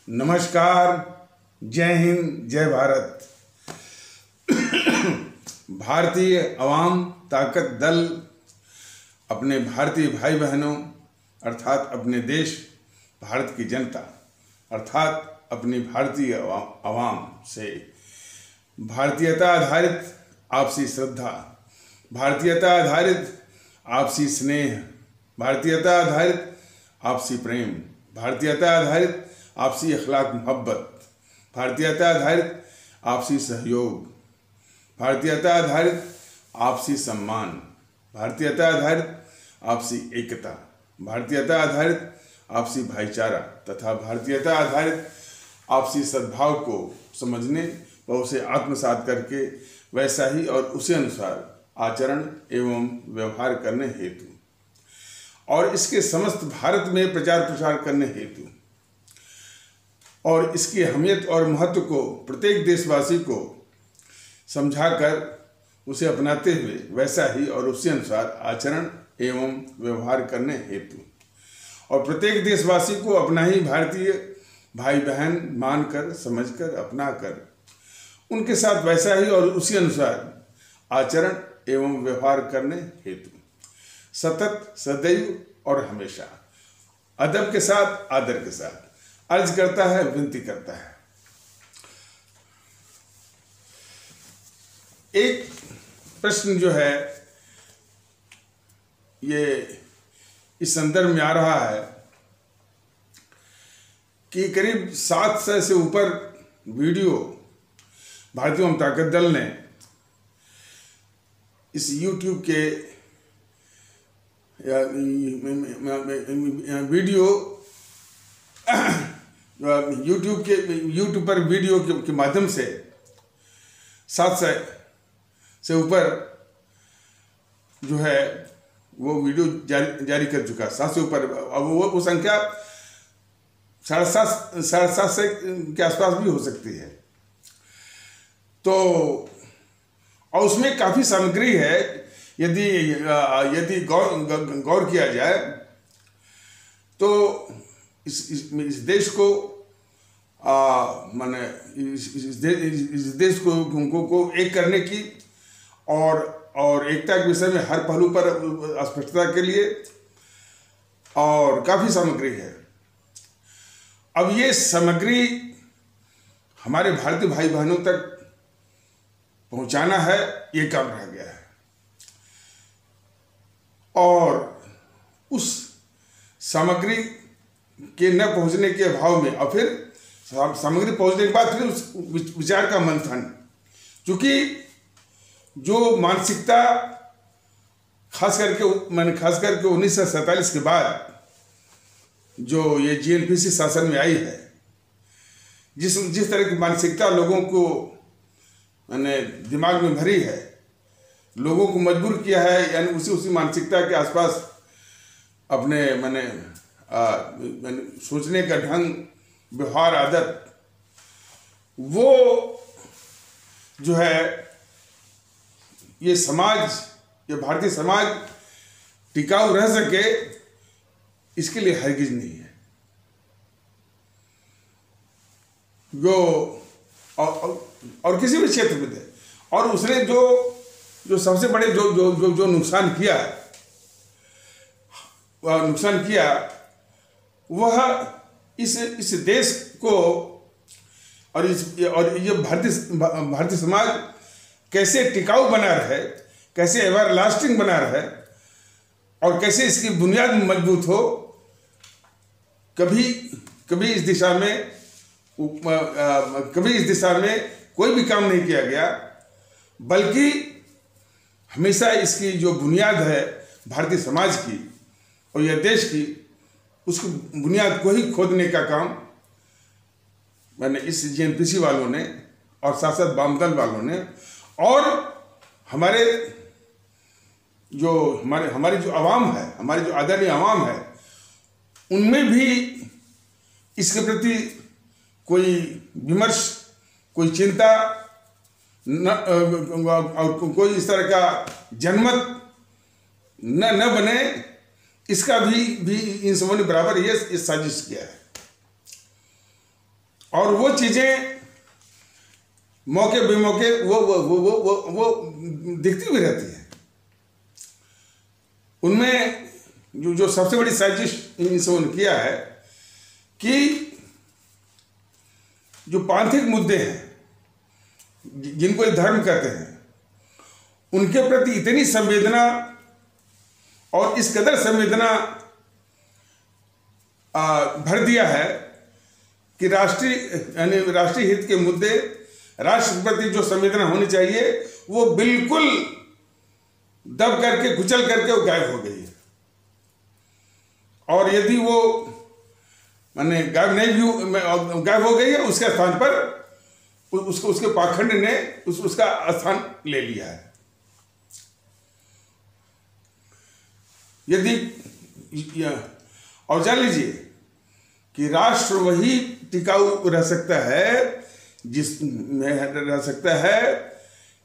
नमस्कार, जय हिंद, जय भारत। भारतीय अवाम ताकत दल अपने भारतीय भाई बहनों अर्थात अपने देश भारत की जनता अर्थात अपनी भारतीय अवाम से भारतीयता आधारित आपसी श्रद्धा, भारतीयता आधारित आपसी स्नेह, भारतीयता आधारित आपसी प्रेम, भारतीयता आधारित आपसी अखलाक मोहब्बत, भारतीयता आधारित आपसी सहयोग, भारतीयता आधारित आपसी सम्मान, भारतीयता आधारित आपसी एकता, भारतीयता आधारित आपसी भाईचारा तथा भारतीयता आधारित आपसी सद्भाव को समझने व उसे आत्मसात करके वैसा ही और उसी अनुसार आचरण एवं व्यवहार करने हेतु और इसके समस्त भारत में प्रचार प्रसार करने हेतु और इसकी अहमियत और महत्व को प्रत्येक देशवासी को समझाकर उसे अपनाते हुए वैसा ही और उसी अनुसार आचरण एवं व्यवहार करने हेतु और प्रत्येक देशवासी को अपना ही भारतीय भाई बहन मानकर समझकर अपनाकर उनके साथ वैसा ही और उसी अनुसार आचरण एवं व्यवहार करने हेतु सतत सदैव और हमेशा अदब के साथ आदर के साथ अर्ज करता है, विनती करता है। एक प्रश्न जो है ये इस संदर्भ में आ रहा है कि करीब 700 से ऊपर वीडियो भारतीय अवाम ताकत दल ने इस YouTube के यूट्यूब पर वीडियो के माध्यम से 700 से ऊपर जो है वो वीडियो जारी कर चुका, 700 से ऊपर। अब वो संख्या 750 के आसपास भी हो सकती है। तो और उसमें काफ़ी सामग्री है। यदि गौर किया जाए तो इस देश को माने इस देश को एक करने की और एकता के विषय में हर पहलू पर स्पष्टता के लिए और काफ़ी सामग्री है। अब ये सामग्री हमारे भारतीय भाई बहनों तक पहुंचाना है, ये काम रह गया है। और उस सामग्री के न पहुंचने के अभाव में और फिर सामग्री पहुंचने के बाद फिर उस विचार का मंथन, क्योंकि जो मानसिकता खास करके 1947 के बाद जो ये GNPC शासन में आई है, जिस तरह की मानसिकता लोगों को मैंने दिमाग में भरी है, लोगों को मजबूर किया है, यानी उसी मानसिकता के आसपास अपने मैंने सोचने का ढंग, व्यवहार, आदत, वो जो है ये भारतीय समाज टिकाऊ रह सके, इसके लिए हरगिज नहीं है। और किसी भी क्षेत्र में थे। और उसने जो सबसे बड़े जो नुकसान किया वह इस देश को और ये भारतीय समाज कैसे टिकाऊ बना रहे, कैसे एवर लास्टिंग बना रहे और कैसे इसकी बुनियाद मजबूत हो, कभी इस दिशा में कोई भी काम नहीं किया गया, बल्कि हमेशा इसकी जो बुनियाद है भारतीय समाज की और यह देश की, उसकी बुनियाद को ही खोदने का काम मैंने इस GNPC वालों ने और साथ साथ वामदल वालों ने और हमारी जो आवाम है, हमारी जो आदरणीय आवाम है, उनमें भी इसके प्रति कोई विमर्श, कोई चिंता और कोई इस तरह का जनमत न बने, इसका भी इन सबों ने बराबर ये साजिश किया है। और वो चीजें मौके बेमौके वो दिखती भी रहती है। उनमें जो सबसे बड़ी साजिश इन्होंने किया है कि जो पांथिक मुद्दे हैं जिनको धर्म कहते हैं, उनके प्रति इतनी संवेदना और इस कदर संवेदना भर दिया है कि राष्ट्रीय हित के मुद्दे, राष्ट्र प्रति जो संवेदना होनी चाहिए वो बिल्कुल दब करके, कुचल करके वो गायब हो गई है। और यदि वो माने गायब हो गई है, उसके स्थान पर उसके पाखंड ने उसका स्थान ले लिया है। यदि और जान लीजिए कि राष्ट्र वही टिकाऊ रह सकता है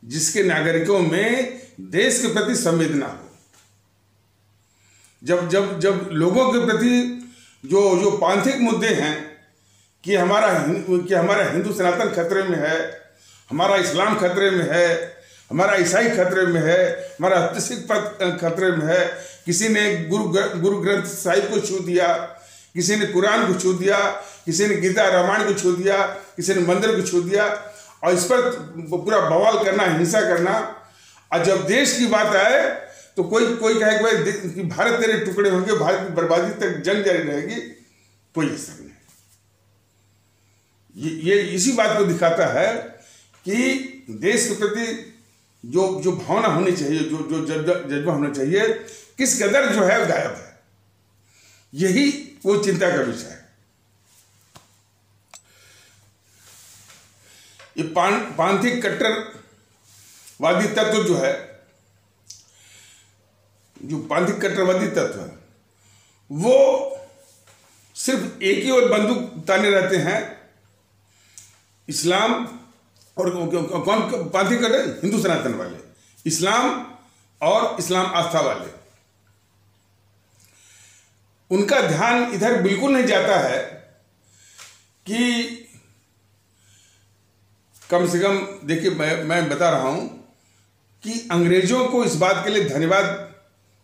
जिसके नागरिकों में देश के प्रति संवेदना हो। जब लोगों के प्रति जो पांथिक मुद्दे हैं कि हमारा हिंदू सनातन खतरे में है, हमारा इस्लाम खतरे में है, हमारा ईसाई खतरे में है, हमारा सिख पंथ खतरे में है, किसी ने गुरु ग्रंथ साहिब को छू दिया, किसी ने कुरान को छू दिया, किसी ने गीता रामायण को छू दिया, किसी ने मंदिर को छू दिया, और इस पर पूरा बवाल करना, हिंसा करना। और जब देश की बात आए तो कोई कहे कि भाई कि भारत तेरे टुकड़े होंगे, भारत की बर्बादी तक जंग जारी रहेगी, कोई असर नहीं। ये इसी बात को दिखाता है कि देश के प्रति जो भावना होनी चाहिए, जो जज्बा होना चाहिए, किस कदर जो है गायब है। यही वो चिंता का विषय है। ये पांथिक कट्टरवादी तत्व जो है, जो पांथिक कट्टरवादी तत्व है, वो सिर्फ एक ही और बंदूक ताने रहते हैं, इस्लाम और कौन पांथिक कट्टर? हिंदू सनातन वाले, इस्लाम और इस्लाम आस्था वाले। उनका ध्यान इधर बिल्कुल नहीं जाता है कि कम से कम देखिए, मैं बता रहा हूं कि अंग्रेजों को इस बात के लिए धन्यवाद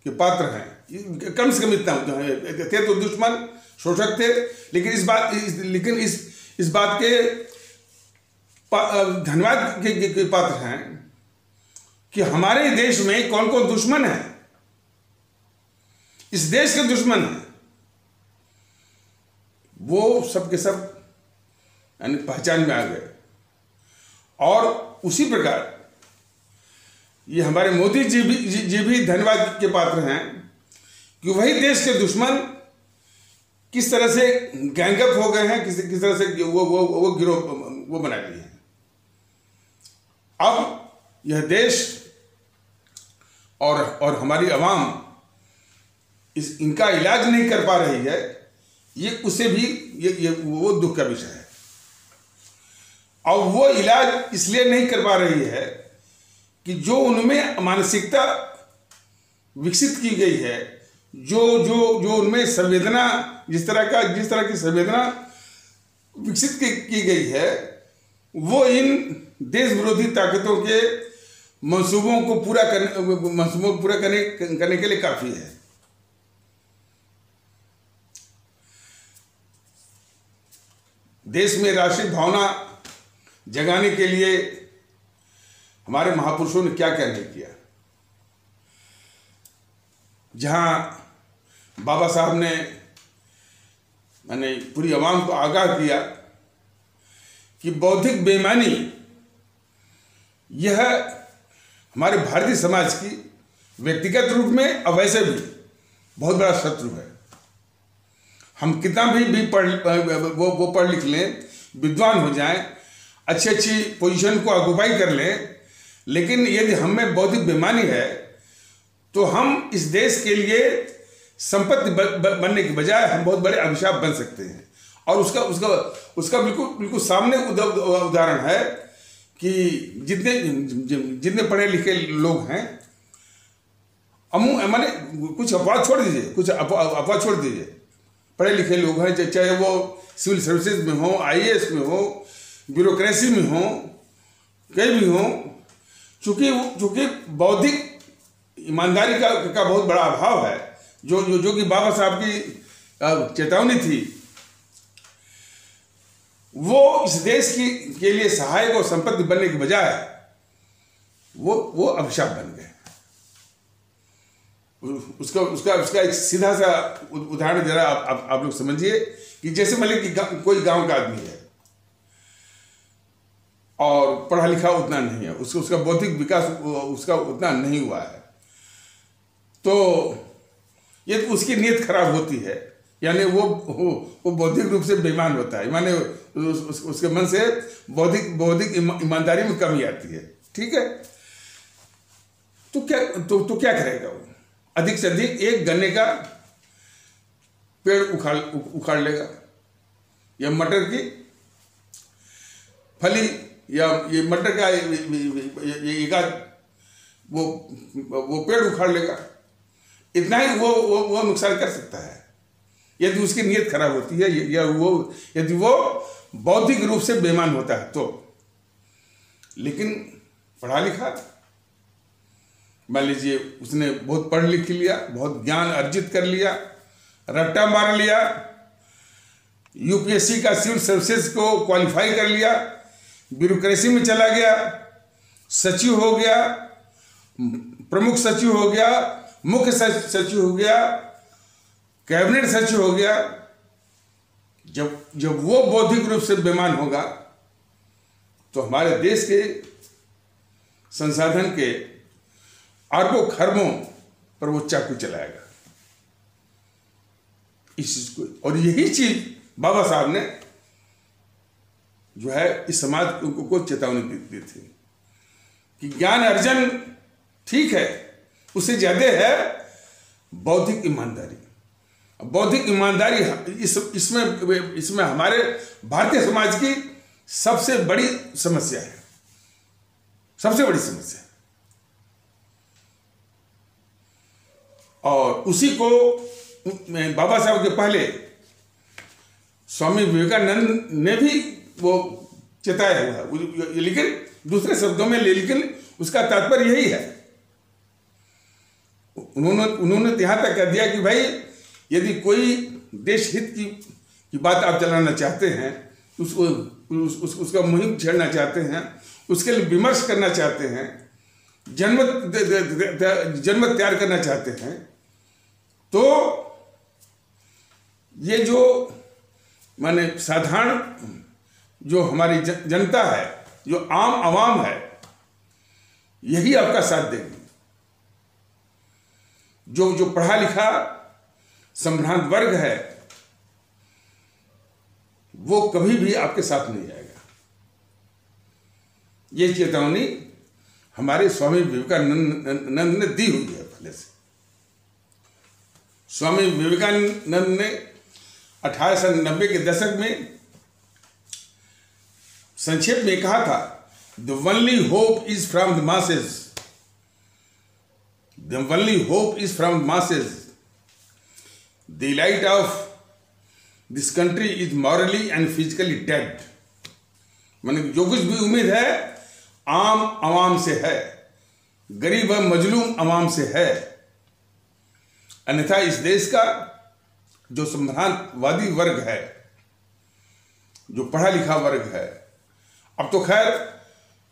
के पात्र हैं। कम से कम इतना थे तो दुश्मन, शोषक थे, लेकिन इस बात के धन्यवाद के पात्र हैं कि हमारे देश में कौन कौन दुश्मन है, इस देश के दुश्मन है, वो सब के सब यानी पहचान में आ गए। और उसी प्रकार ये हमारे मोदी जी भी धन्यवाद के पात्र हैं कि वही देश के दुश्मन किस तरह से गैंगअप हो गए हैं, किस तरह से वो गिरोह वो बना लिए हैं। अब यह देश और हमारी आवाम इनका इलाज नहीं कर पा रही है, ये उससे भी ये वो दुख का विषय है। और वो इलाज इसलिए नहीं कर पा रही है कि जो उनमें मानसिकता विकसित की गई है, जो उनमें संवेदना, जिस तरह की संवेदना विकसित की गई है, वो इन देश विरोधी ताकतों के मंसूबों को पूरा करने के लिए काफी है। देश में राष्ट्रीय भावना जगाने के लिए हमारे महापुरुषों ने क्या क्या नहीं किया। जहां बाबा साहब ने मैंने पूरी आवाम को आगाह किया कि बौद्धिक बेईमानी यह हमारे भारतीय समाज की व्यक्तिगत रूप में और वैसे भी बहुत बड़ा शत्रु है। हम कितना भी पढ़ लिख लें, विद्वान हो जाएं, अच्छी पोजीशन को ऑक्युपाई कर लें, लेकिन यदि हम में बौद्धिक बेईमानी है तो हम इस देश के लिए संपत्ति बनने के बजाय हम बहुत बड़े अभिशाप बन सकते हैं। और उसका बिल्कुल सामने उदाहरण है कि जितने पढ़े लिखे लोग हैं, माने कुछ अफवाह छोड़ दीजिए, पढ़े लिखे लोग हैं, चाहे वो सिविल सर्विसेज में हो, IAS में हो, ब्यूरोक्रेसी में हो, कहीं भी हो, चूंकि बौद्धिक ईमानदारी का बहुत बड़ा अभाव है, जो कि बाबा साहब की चेतावनी थी, वो इस देश के लिए सहायक और संपत्ति बनने के बजाय वो अभिशाप बन गए। उसका एक सीधा सा उदाहरण जरा आप लोग समझिए कि जैसे मान लीजिए कि कोई गांव का आदमी है और पढ़ा लिखा उतना नहीं है, उसका बौद्धिक विकास उसका उतना नहीं हुआ है, तो ये तो उसकी नीयत खराब होती है, यानी वो बौद्धिक रूप से बेईमान होता है, माने उसके मन से बौद्धिक ईमानदारी में कमी आती है। ठीक है, तो क्या करेगा वो? अधिक से अधिक एक गन्ने का पेड़ उखाड़ लेगा, या मटर की फली, या ये मटर का वो पेड़ उखाड़ लेगा। इतना ही वो नुकसान कर सकता है यदि उसकी नीयत खराब होती है, या यदि वो बौद्धिक रूप से बेईमान होता है तो। लेकिन पढ़ा लिखा, मान लीजिए उसने बहुत पढ़ लिख लिया, बहुत ज्ञान अर्जित कर लिया, रट्टा मार लिया, UPSC का सिविल सर्विसेज को क्वालिफाई कर लिया, ब्यूरोक्रेसी में चला गया, सचिव हो गया, प्रमुख सचिव हो गया, मुख्य सचिव हो गया, कैबिनेट सचिव हो गया। जब वो बौद्धिक रूप से बेईमान होगा तो हमारे देश के संसाधन के अरबों खरबों पर वो चाकू चलाएगा इस चीज को। और यही चीज बाबा साहब ने जो है इस समाज को चेतावनी दी थी कि ज्ञान अर्जन ठीक है, उससे ज्यादा है बौद्धिक ईमानदारी। बौद्धिक ईमानदारी इसमें हमारे भारतीय समाज की सबसे बड़ी समस्या है, सबसे बड़ी समस्या। और उसी को बाबा साहब के पहले स्वामी विवेकानंद ने भी वो चेताया हुआ है, लेकिन दूसरे शब्दों में, लेकिन उसका तात्पर्य यही है। उन्होंने यहां तक कह दिया कि भाई यदि कोई देश हित की बात आप चलाना चाहते हैं, उसका मुहिम छेड़ना चाहते हैं, उसके लिए विमर्श करना चाहते हैं, जनमत तैयार करना चाहते हैं, तो ये जो माने साधारण जो हमारी जनता है, जो आम आवाम है, यही आपका साथ देगी। जो पढ़ा लिखा संभ्रांत वर्ग है वो कभी भी आपके साथ नहीं आएगा। ये चेतावनी हमारे स्वामी विवेकानंद ने दी हुई है पहले से। स्वामी विवेकानंद ने 1890 के दशक में संक्षेप में कहा था, the only hope is from the masses, the only hope is from the masses, the light of this country is morally and physically dead. माने जो कुछ भी उम्मीद है आम आवाम से है, गरीब व मजलूम आवाम से है, अन्यथा इस देश का जो संभ्रांतवादी वर्ग है, जो पढ़ा लिखा वर्ग है, अब तो खैर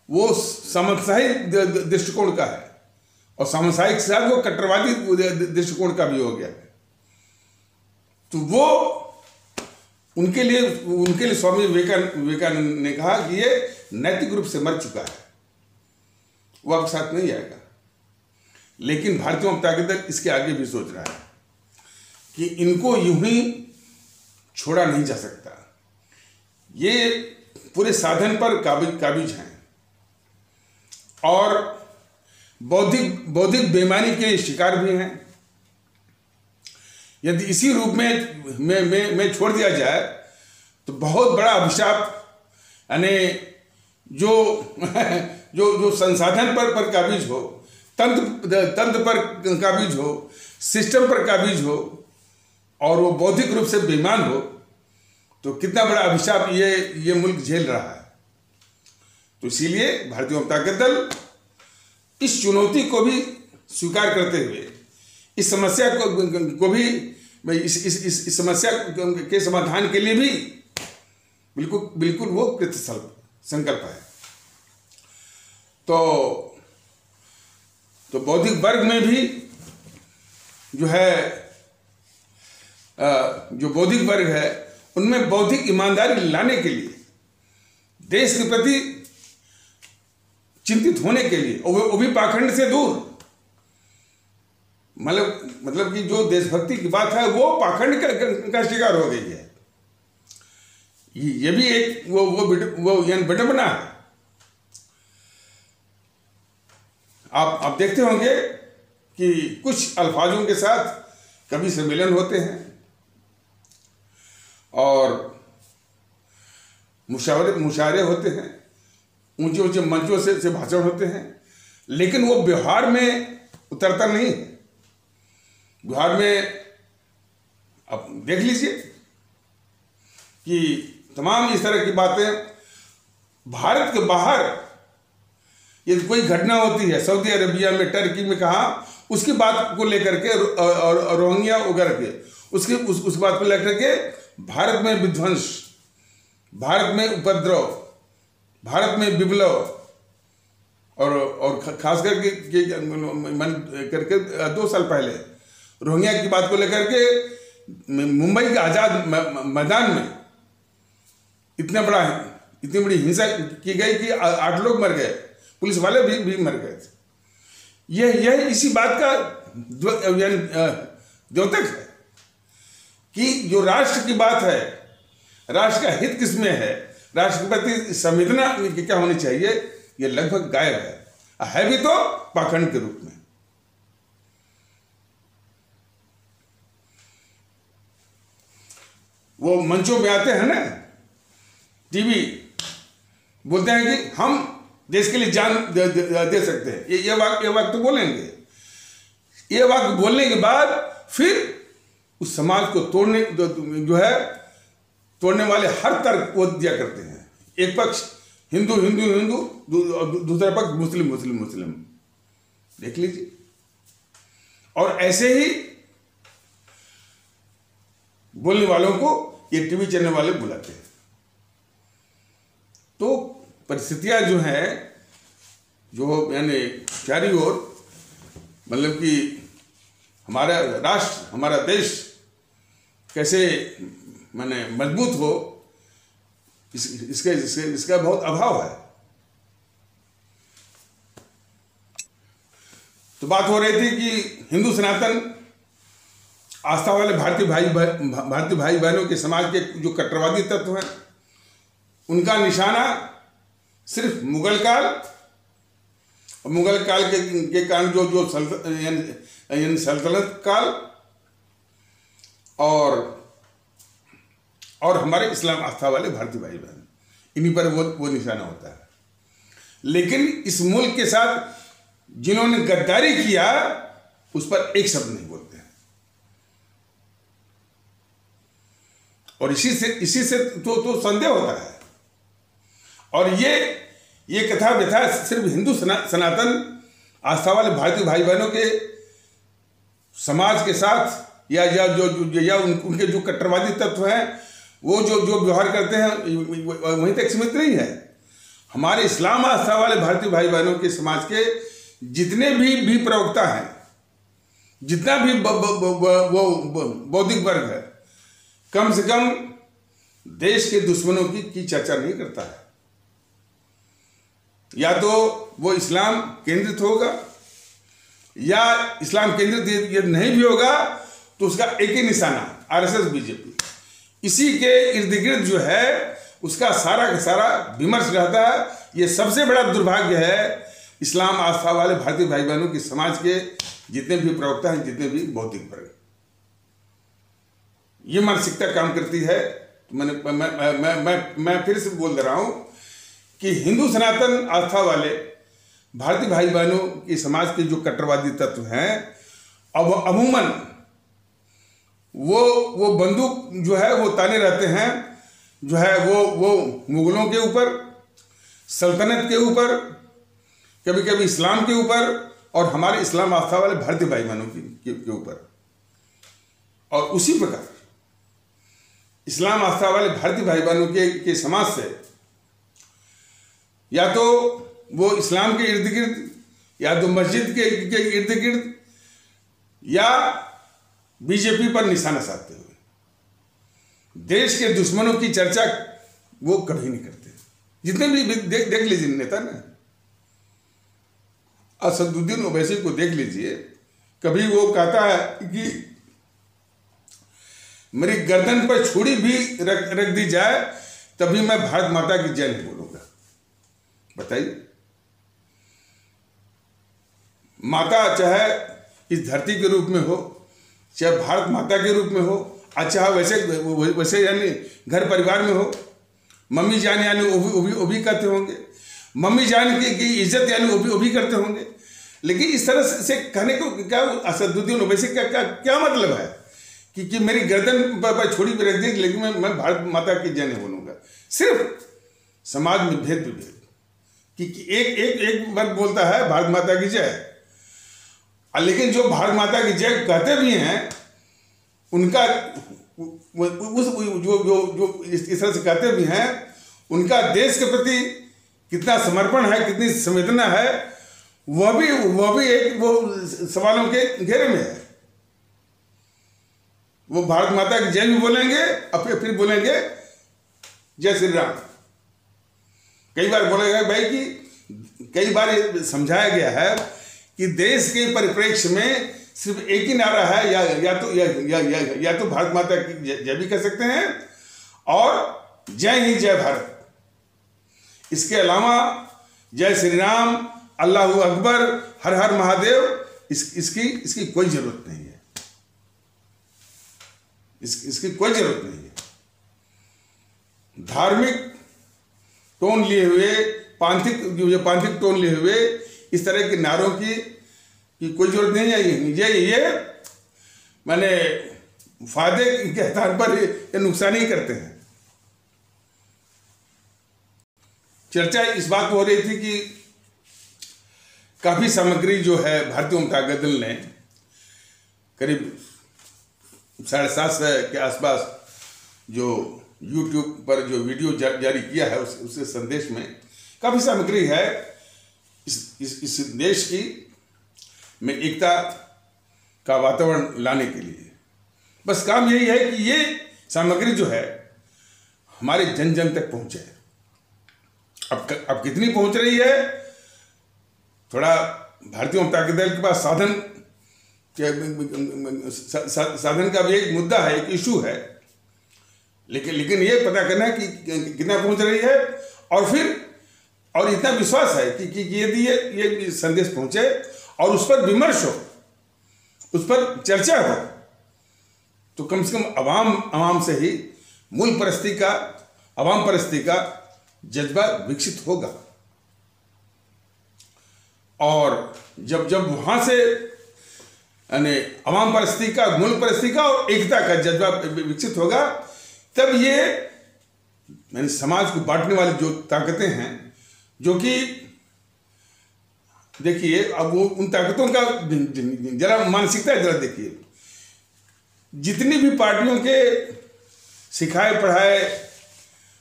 वो सामंतशाही दृष्टिकोण का है और सामंतशाही के साथ वो कट्टरवादी दृष्टिकोण का भी हो गया है, तो वो उनके लिए स्वामी विवेकानंद ने कहा कि ये नैतिक रूप से मर चुका है, वो आपके साथ नहीं आएगा। लेकिन भारतीय जनता दल इसके आगे भी सोच रहा है कि इनको यूं ही छोड़ा नहीं जा सकता, ये पूरे साधन पर काबिज हैं और बौद्धिक बेईमानी के शिकार भी हैं। यदि इसी रूप में छोड़ दिया जाए तो बहुत बड़ा अभिशाप, यानी जो संसाधन पर काबिज हो, तंत्र पर काबिज हो, सिस्टम पर काबिज हो और वो बौद्धिक रूप से बेईमान हो, तो कितना बड़ा अभिशाप ये मुल्क झेल रहा है। तो इसीलिए भारतीय जनता दल इस चुनौती को भी स्वीकार करते हुए इस समस्या को भी इस समस्या के समाधान के लिए भी बिल्कुल वो कृत संकल्प है। तो बौद्धिक वर्ग में भी जो है, जो बौद्धिक वर्ग है उनमें बौद्धिक ईमानदारी लाने के लिए, देश के प्रति चिंतित होने के लिए, वो भी पाखंड से दूर, मतलब कि जो देशभक्ति की बात है वो पाखंड का शिकार हो गई है। ये भी एक वो विडंबना है। आप देखते होंगे कि कुछ अल्फाजों के साथ कभी सम्मेलन होते हैं और मुशायरे होते हैं, ऊंचे ऊंचे मंचों से भाषण होते हैं, लेकिन वो व्यवहार में उतरता नहीं है। बिहार में आप देख लीजिए कि तमाम इस तरह की बातें भारत के बाहर, यदि कोई घटना होती है सऊदी अरबिया में, टर्की में, कहा उसकी बात को लेकर के और रोहिंग्या वगैरह के उस बात को लेकर के भारत में विध्वंस, भारत में उपद्रव, भारत में विप्लव, और खास करके 2 साल पहले रोहिंग्या की बात को लेकर के मुंबई के आजाद मैदान में इतनी बड़ी हिंसा की गई कि 8 लोग मर गए, पुलिस वाले भी मर गए थे। यह इसी बात का द्योतक है कि जो राष्ट्र की बात है, राष्ट्र का हित किसमें है, राष्ट्र के प्रति संवेदना क्या होनी चाहिए, यह लगभग गायब है भी तो पाखंड के रूप में। वो मंचों पे आते हैं ना, टीवी, बोलते हैं कि हम देश के लिए जान दे सकते हैं, ये वाक्य बोलेंगे। ये वाक्य बोलने के बाद फिर उस समाज को तोड़ने वाले हर तर्क वो दिया करते हैं। एक पक्ष हिंदू, दूसरा पक्ष मुस्लिम। देख लीजिए। और ऐसे ही बोलने वालों को ये टीवी चैनल वाले बुलाते हैं। तो परिस्थितियां जो हैं, जो यानी चारी ओर, मतलब कि हमारा राष्ट्र, हमारा देश कैसे माने मजबूत हो, इसका बहुत अभाव है। तो बात हो रही थी कि हिंदू सनातन आस्था वाले भारतीय भाई बहनों के समाज के जो कट्टरवादी तत्व हैं, उनका निशाना सिर्फ मुगल काल के कारण जो सल्तनत काल और हमारे इस्लाम आस्था वाले भारतीय भाई बहन, इन्हीं पर वो निशाना होता है। लेकिन इस मुल्क के साथ जिन्होंने गद्दारी किया, उस पर एक शब्द नहीं बोलते हैं। और इसी से तो संदेह होता है। और ये कथा व्यथा सिर्फ हिंदू सनातन आस्था वाले भारतीय भाई बहनों के समाज के साथ या उनके जो कट्टरवादी तत्व हैं, वो जो व्यवहार करते हैं, वहीं तक सीमित नहीं है। हमारे इस्लाम आस्था वाले भारतीय भाई बहनों के समाज के जितने भी प्रवक्ता हैं, जितना भी वो बौद्धिक वर्ग है, कम से कम देश के दुश्मनों की चर्चा नहीं करता है। या तो वो इस्लाम केंद्रित होगा, या इस्लाम केंद्रित यदि नहीं भी होगा तो उसका एक ही निशाना आरएसएस बीजेपी, इसी के इर्द गिर्द जो है उसका सारा का सारा विमर्श रहता है। ये सबसे बड़ा दुर्भाग्य है इस्लाम आस्था वाले भारतीय भाई बहनों के समाज के जितने भी प्रवक्ता हैं, जितने भी बौद्धिक वर्ग, ये मानसिकता काम करती है। तो मैं फिर से बोल दे रहा हूं कि हिंदू सनातन आस्था वाले भारतीय भाई बहनों के समाज के जो कट्टरवादी तत्व हैं, अब अमूमन वो बंदूक जो है वो ताने रहते हैं, जो है वो मुगलों के ऊपर, सल्तनत के ऊपर, कभी कभी इस्लाम के ऊपर और हमारे इस्लाम आस्था वाले भारतीय भाई बहनों के ऊपर। और उसी प्रकार इस्लाम आस्था वाले भारतीय भाई बहनों के समाज से या तो वो इस्लाम के इर्द गिर्द, या तो मस्जिद के इर्द गिर्द, या बीजेपी पर निशाना साधते हुए देश के दुश्मनों की चर्चा वो कभी नहीं करते। जितने भी देख लीजिए नेता ना, असदुद्दीन ओवैसी को देख लीजिए, कभी वो कहता है कि मेरी गर्दन पर छुरी भी रख दी जाए तभी मैं भारत माता की जय नहीं बोलूंगा। बताइए, माता चाहे इस धरती के रूप में हो, चाहे भारत माता के रूप में हो, अच्छा वैसे यानी घर परिवार में हो, मम्मी जान यानी वो भी कहते होंगे, मम्मी जान की इज्जत यानी वो भी करते होंगे। लेकिन इस तरह से कहने को क्या असदुद्दीन ओवैसी क्या मतलब है कि मेरी गर्दन पर छुरी पे रख दी लेकिन मैं भारत माता की जय नहीं बोलूंगा। सिर्फ समाज में भेद विभेद कि एक वर्ग बोलता है भारत माता की जय, लेकिन जो भारत माता की जय कहते भी हैं उनका जो इस तरह से कहते भी हैं, उनका देश के प्रति कितना समर्पण है, कितनी संवेदना है, वह भी एक वो सवालों के घेरे में है। वो भारत माता की जय भी बोलेंगे और फिर बोलेंगे जय श्री राम। कई बार बोलेगा भाई कि कई बार समझाया गया है कि देश के परिप्रेक्ष्य में सिर्फ एक ही नारा है, या तो भारत माता की जय भी कह सकते हैं और जय ही जय भारत। इसके अलावा जय श्री राम, अल्लाहू अकबर, हर हर महादेव, इसकी कोई जरूरत नहीं है। इसकी कोई जरूरत नहीं है। धार्मिक टोन लिए हुए, पांथिक टोन लिए हुए इस तरह के नारों की कोई जरूरत नहीं है। ये मैंने फायदे के आधार पर ये नुकसान ही करते हैं। चर्चा इस बात पर हो रही थी कि काफी सामग्री जो है भारतीय जनता दल ने करीब 750 के आसपास जो YouTube पर जो वीडियो जारी किया है उसके संदेश में काफी सामग्री है इस देश की में एकता का वातावरण लाने के लिए। बस काम यही है कि ये सामग्री जो है हमारे जन जन तक पहुंचे। अब कितनी पहुंच रही है, थोड़ा भारतीय जनता दल के पास साधन का भी एक मुद्दा है, एक इशू है, लेकिन ये पता करना है कि कितना पहुंच रही है और इतना विश्वास है कि यदि ये संदेश पहुंचे और उस पर विमर्श हो, उस पर चर्चा हो, तो कम से कम अवाम से ही मूल परस्ती का, अवाम परस्ती का जज्बा विकसित होगा। और जब वहां से यानी अवाम परस्ती का, मूल परस्ती का और एकता का जज्बा विकसित होगा, तब ये यानी समाज को बांटने वाली जो ताकतें हैं, जो कि देखिए अब वो उन ताकतों का जरा मानसिकता जरा देखिए। जितनी भी पार्टियों के सिखाए पढ़ाए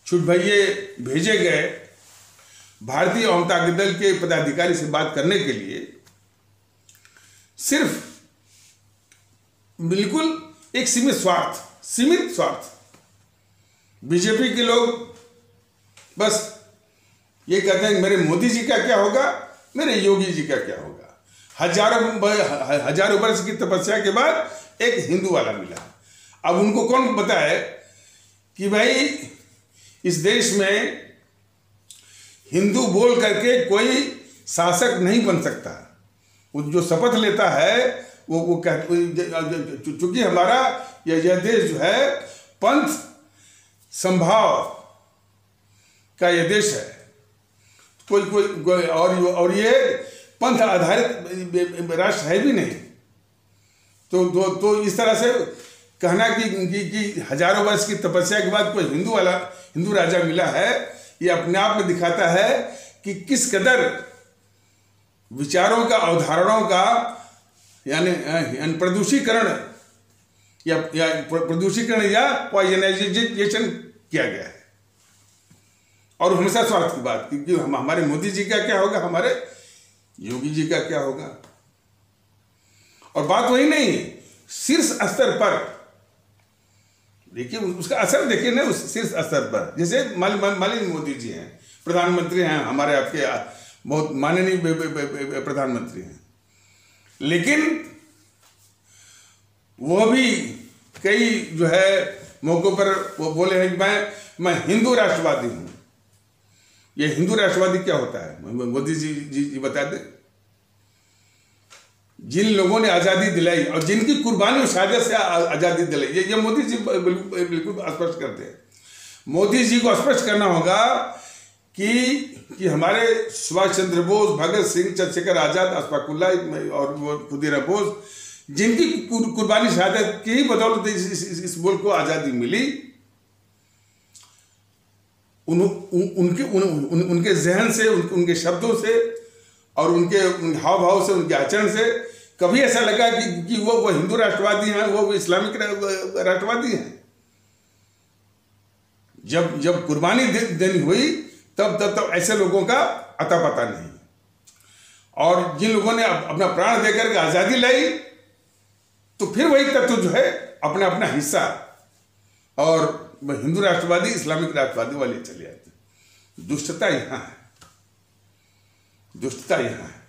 छुटभइये भेजे गए भारतीय जनता दल के पदाधिकारी से बात करने के लिए, सिर्फ बिल्कुल एक सीमित स्वार्थ बीजेपी के लोग बस ये कहते हैं मेरे मोदी जी का क्या होगा, मेरे योगी जी का क्या होगा। हजारों वर्ष की तपस्या के बाद एक हिंदू वाला मिला। अब उनको कौन बताए कि भाई इस देश में हिंदू बोल करके कोई शासक नहीं बन सकता। वो जो शपथ लेता है वो चूंकि हमारा यह देश जो है पंथ संभाव का यह देश है, कोई और ये पंथ आधारित राष्ट्र है भी नहीं। तो इस तरह से कहना कि हजारों वर्ष की तपस्या के बाद कोई हिंदू राजा मिला है, ये अपने आप में दिखाता है कि किस कदर विचारों का, अवधारणाओं का यानी प्रदूषीकरण या पॉइजनाइजेशन किया गया है। और हमेशा स्वार्थ की बात कि हमारे मोदी जी का क्या होगा, हमारे योगी जी का क्या होगा। और बात वही नहीं है, शीर्ष स्तर पर देखिए उसका असर देखिए ना, उस शीर्ष स्तर पर जैसे माननीय मोदी जी हैं, प्रधानमंत्री हैं, हमारे आपके बहुत माननीय प्रधानमंत्री हैं, लेकिन वो भी कई जो है मौकों पर वो बोले हैं कि मैं हिंदू राष्ट्रवादी हूं। ये हिंदू राष्ट्रवादी क्या होता है, मोदी जी बता दें। जिन लोगों ने आज़ादी दिलाई और जिनकी कुर्बानी और शहादत से आज़ादी दिलाई, ये मोदी जी बिल्कुल स्पष्ट करते हैं। मोदी जी को स्पष्ट करना होगा कि हमारे सुभाष चंद्र बोस, भगत सिंह, चंद्रशेखर आजाद, अशफाक उल्लाह और वो खुदीराम बोस, जिनकी कुर्बानी शहादत की ही बदौलत इस मुल्क को आज़ादी मिली, उनके जहन से, उनके शब्दों से और उनके हाव भाव से, उनके आचरण से कभी ऐसा लगा कि वो हिंदू राष्ट्रवादी हैं, वो इस्लामिक राष्ट्रवादी हैं। जब कुर्बानी देनी हुई तब ऐसे लोगों का अता पता नहीं। और जिन लोगों ने अपना प्राण देकर के आज़ादी लाई, तो फिर वही तत्व जो है अपना हिस्सा और हिंदू राष्ट्रवादी, इस्लामिक राष्ट्रवादी वाले चले जाते हैं। दुष्टता यहाँ है, दुष्टता यहाँ है।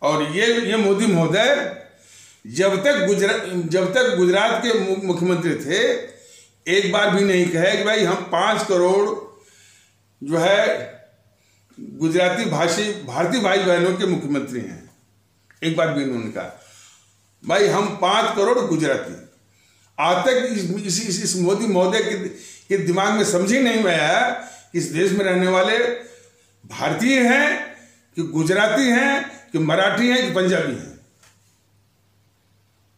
और ये मोदी महोदय जब तक गुजरात के मुख्यमंत्री थे, एक बार भी नहीं कहे कि भाई हम 5 करोड़ जो है गुजराती भाषी भारतीय भाई बहनों के मुख्यमंत्री हैं। एक बार भी उन्होंने कहा भाई हम 5 करोड़ गुजराती। आज तक इस मोदी महोदय के दिमाग में समझ ही नहीं आया कि इस देश में रहने वाले भारतीय हैं कि गुजराती हैं कि मराठी हैं कि पंजाबी हैं।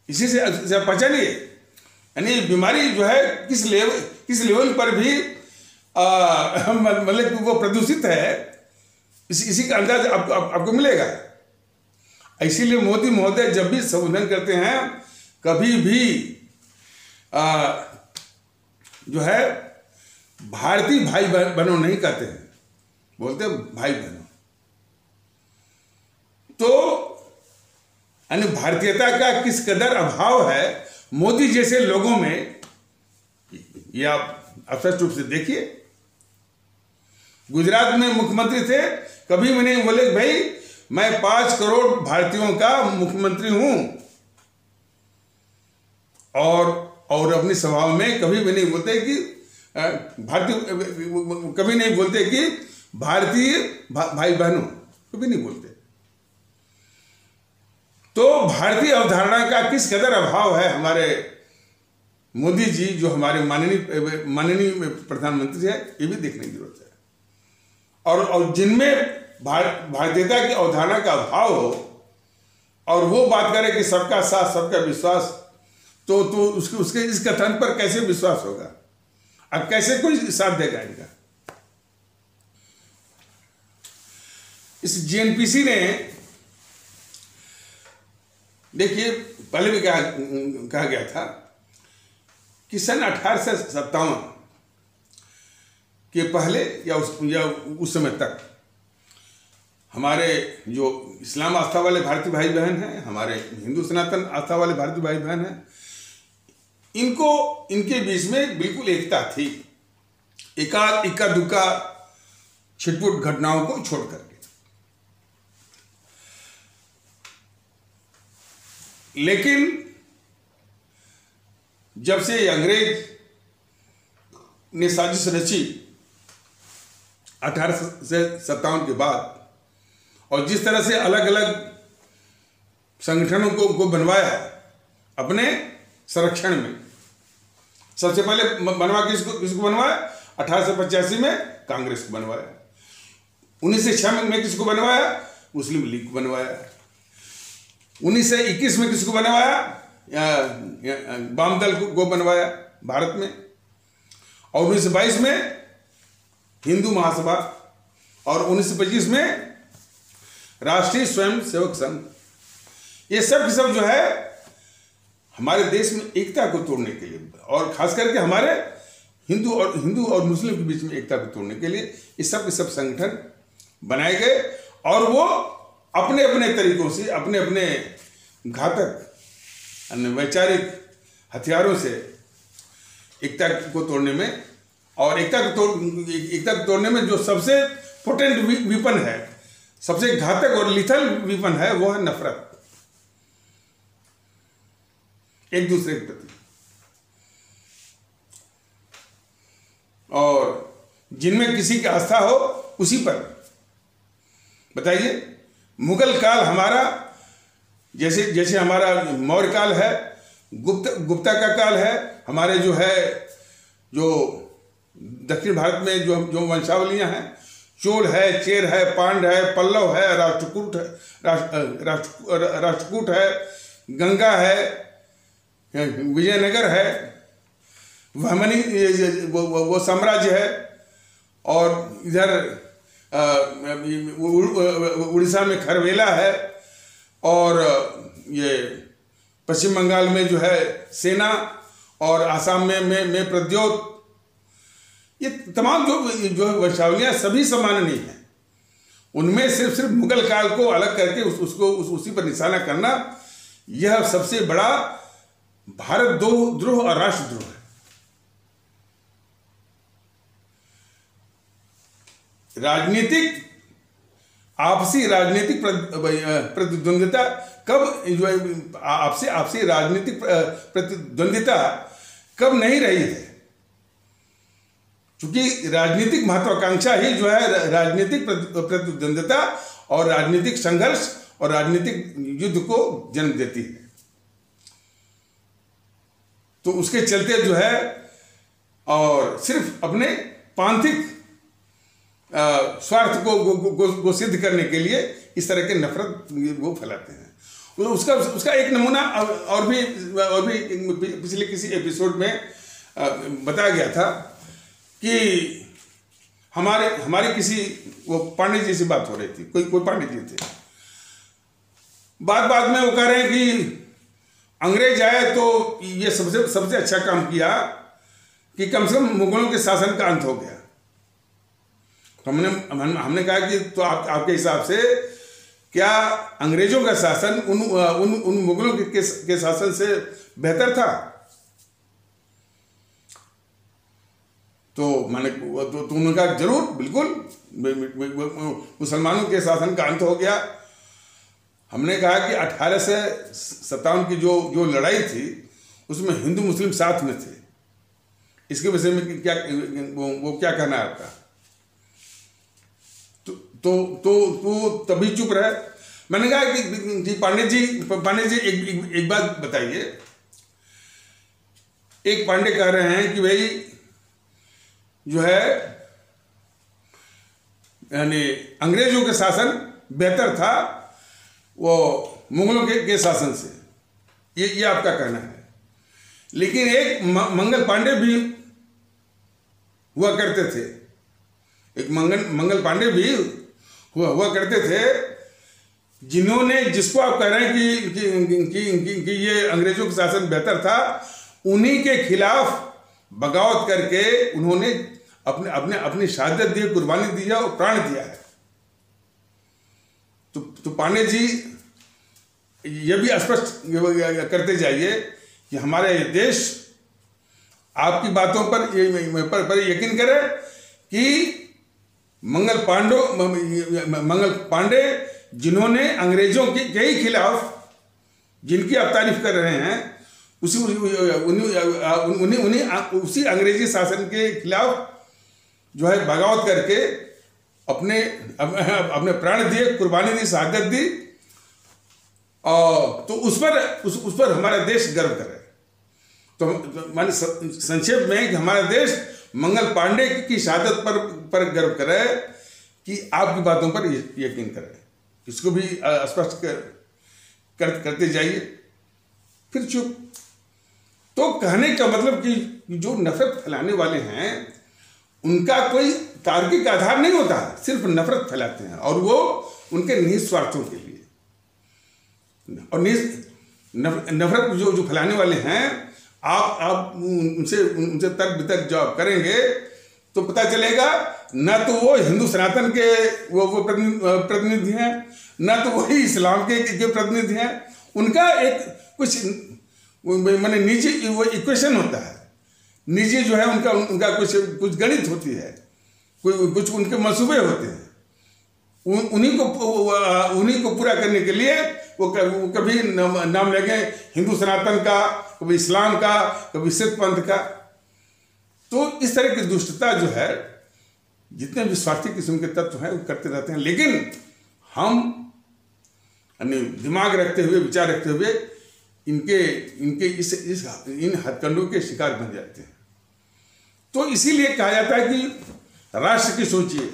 इसी से पहचानिए, यानी बीमारी जो है किस लेवल पर भी मतलब वो प्रदूषित है, इसी का अंदाज आपको मिलेगा। इसीलिए मोदी महोदय जब भी संबोधन करते हैं, कभी भी जो है भारतीय भाई बहनों नहीं कहते हैं, बोलते भाई बहनों। तो यानी भारतीयता का किस कदर अभाव है मोदी जैसे लोगों में, ये आप स्पष्ट रूप से देखिए। गुजरात में मुख्यमंत्री थे, कभी भी नहीं बोले भाई मैं 5 करोड़ भारतीयों का मुख्यमंत्री हूं, और अपनी सभाओं में कभी भी नहीं बोलते कि कभी नहीं बोलते कि भारतीय भाई बहनों, कभी नहीं बोलते। तो भारतीय अवधारणा का किस कदर अभाव है हमारे मोदी जी, जो हमारे माननीय प्रधानमंत्री है, ये भी देखने की जरूरत है। और जिनमें भारतीयता की अवधारणा का अभाव हो और वो बात करे कि सबका साथ सबका विश्वास, तो उसके इस कथन पर कैसे विश्वास होगा? अब कैसे कोई साथ देगा इनका? इस जीएनपीसी ने देखिए पहले भी कहा गया था कि सन 1857 के पहले या उस समय तक हमारे जो इस्लाम आस्था वाले भारतीय भाई बहन हैं, हमारे हिंदू सनातन आस्था वाले भारतीय भाई बहन हैं, इनके बीच में बिल्कुल एकता थी, इक्का दुक्का छिटपुट घटनाओं को छोड़ करके। लेकिन जब से अंग्रेज ने साजिश रची 1857 के बाद, और जिस तरह से अलग अलग संगठनों को बनवाया अपने संरक्षण में, सबसे पहले बनवा किसको बनवाया? 1885 में कांग्रेस को बनवाया। 1906 में किसको बनवाया? मुस्लिम लीग को बनवाया। 1921 में किसको बनवाया? वाम दल को बनवाया भारत में, और 1922 में हिंदू महासभा, और 1925 में राष्ट्रीय स्वयं सेवक संघ। ये सब के सब जो है हमारे देश में एकता को तोड़ने के लिए, और खास करके हमारे हिंदू और मुस्लिम के बीच में एकता को तोड़ने के लिए ये सब के सब संगठन बनाए गए, और वो अपने अपने तरीकों से, अपने अपने घातक वैचारिक हथियारों से एकता को तोड़ने में, और एकता को तोड़ने में जो सबसे पोटेंट विपन है, सबसे घातक और लिथल विपन है, वो है नफरत एक दूसरे के प्रति। और जिनमें किसी की आस्था हो उसी पर। बताइए, मुगल काल हमारा जैसे हमारा मौर्य काल है, गुप्ता का काल है, हमारे जो दक्षिण भारत में जो वंशावलियां हैं, चोल है, चेर है, पांड है, पल्लव है, राष्ट्रकूट है, गंगा है, विजयनगर है, वहमनी वो साम्राज्य है, और इधर उड़ीसा में खरवेला है, और ये पश्चिम बंगाल में जो है सेना, और आसाम में प्रद्योत। ये तमाम जो वंशावलियां सभी समान नहीं है। उनमें सिर्फ मुगल काल को अलग करके उसी पर निशाना करना, यह सबसे बड़ा भारत द्रोह और राष्ट्रद्रोह है। आपसी राजनीतिक प्रतिद्वंदिता कब आपसी राजनीतिक प्रतिद्वंदिता कब नहीं रही है, क्योंकि राजनीतिक महत्वाकांक्षा ही जो है राजनीतिक प्रतिद्वंदिता और राजनीतिक संघर्ष और राजनीतिक युद्ध को जन्म देती है। तो उसके चलते जो है, और सिर्फ अपने पांथिक स्वार्थ को सिद्ध करने के लिए इस तरह के नफरत वो फैलाते हैं। उसका एक नमूना और भी पिछले किसी एपिसोड में बताया गया था कि हमारे किसी वो पांडे जी से बात हो रही थी, कोई पांडे जी थे। बाद में वो कह रहे हैं कि अंग्रेज आए तो ये सबसे अच्छा काम किया कि कम से कम मुगलों के शासन का अंत हो गया। तो हमने कहा कि तो आपके हिसाब से क्या अंग्रेजों का शासन उन मुगलों के शासन से बेहतर था? तो उन्होंने कहा जरूर, बिल्कुल, मुसलमानों के शासन का अंत हो गया। हमने कहा कि 1857 की जो लड़ाई थी उसमें हिंदू मुस्लिम साथ में थे, इसके विषय में क्या कहना है आपका? तो तभी चुप रहे। मैंने कहा कि पांडे जी एक बात बताइए। एक पांडे कह रहे हैं कि भाई जो है यानी अंग्रेजों के शासन बेहतर था वो मुगलों के शासन से, ये आपका कहना है। लेकिन एक मंगल पांडे भी हुआ करते थे, एक मंगल पांडे भी हुआ करते थे, जिन्होंने, जिसको आप कह रहे हैं कि ये अंग्रेजों का शासन बेहतर था, उन्हीं के खिलाफ बगावत करके उन्होंने अपनी शहादत दी, कुर्बानी दी और प्राण दिया है। तो पांडे जी ये भी स्पष्ट करते जाइए कि हमारे देश आपकी बातों पर यकीन करे कि मंगल पांडे जिन्होंने अंग्रेजों के ही खिलाफ, जिनकी आप तारीफ कर रहे हैं, उसी अंग्रेजी शासन के खिलाफ जो है बगावत करके अपने प्राण दिए, कुर्बानी दी, शहादत दी, और तो उस पर हमारा देश गर्व करे। तो माने संक्षेप में कि हमारा देश मंगल पांडे की शहादत पर गर्व करे कि आपकी बातों पर यकीन करे। इसको भी स्पष्ट करते जाइए। फिर चुप। तो कहने का मतलब कि जो नफरत फैलाने वाले हैं उनका कोई तार्किक आधार नहीं होता, सिर्फ नफरत फैलाते हैं, और वो उनके निहित स्वार्थों के लिए। और नफरत जो फैलाने वाले हैं, आप उनसे तर्क वितर्क जवाब करेंगे तो पता चलेगा न तो वो हिंदू सनातन के वो प्रतिनिधि हैं, न तो वही इस्लाम के प्रतिनिधि हैं। उनका एक कुछ माने निजी वो इक्वेशन होता है, निजी जो है उनका कुछ गणित होती है, कुछ उनके मंसूबे होते हैं। उन्हीं को पूरा करने के लिए वो कभी नाम लेंगे हिंदू सनातन का, कभी इस्लाम का, कभी सिख पंथ का। तो इस तरह की दुष्टता जो है, जितने भी स्वार्थी किस्म के तत्व हैं वो करते रहते हैं, लेकिन हम दिमाग रखते हुए, विचार रखते हुए इनके इन हथकंडों के शिकार बन जाते हैं। तो इसीलिए कहा जाता है कि राष्ट्र की सोचिए।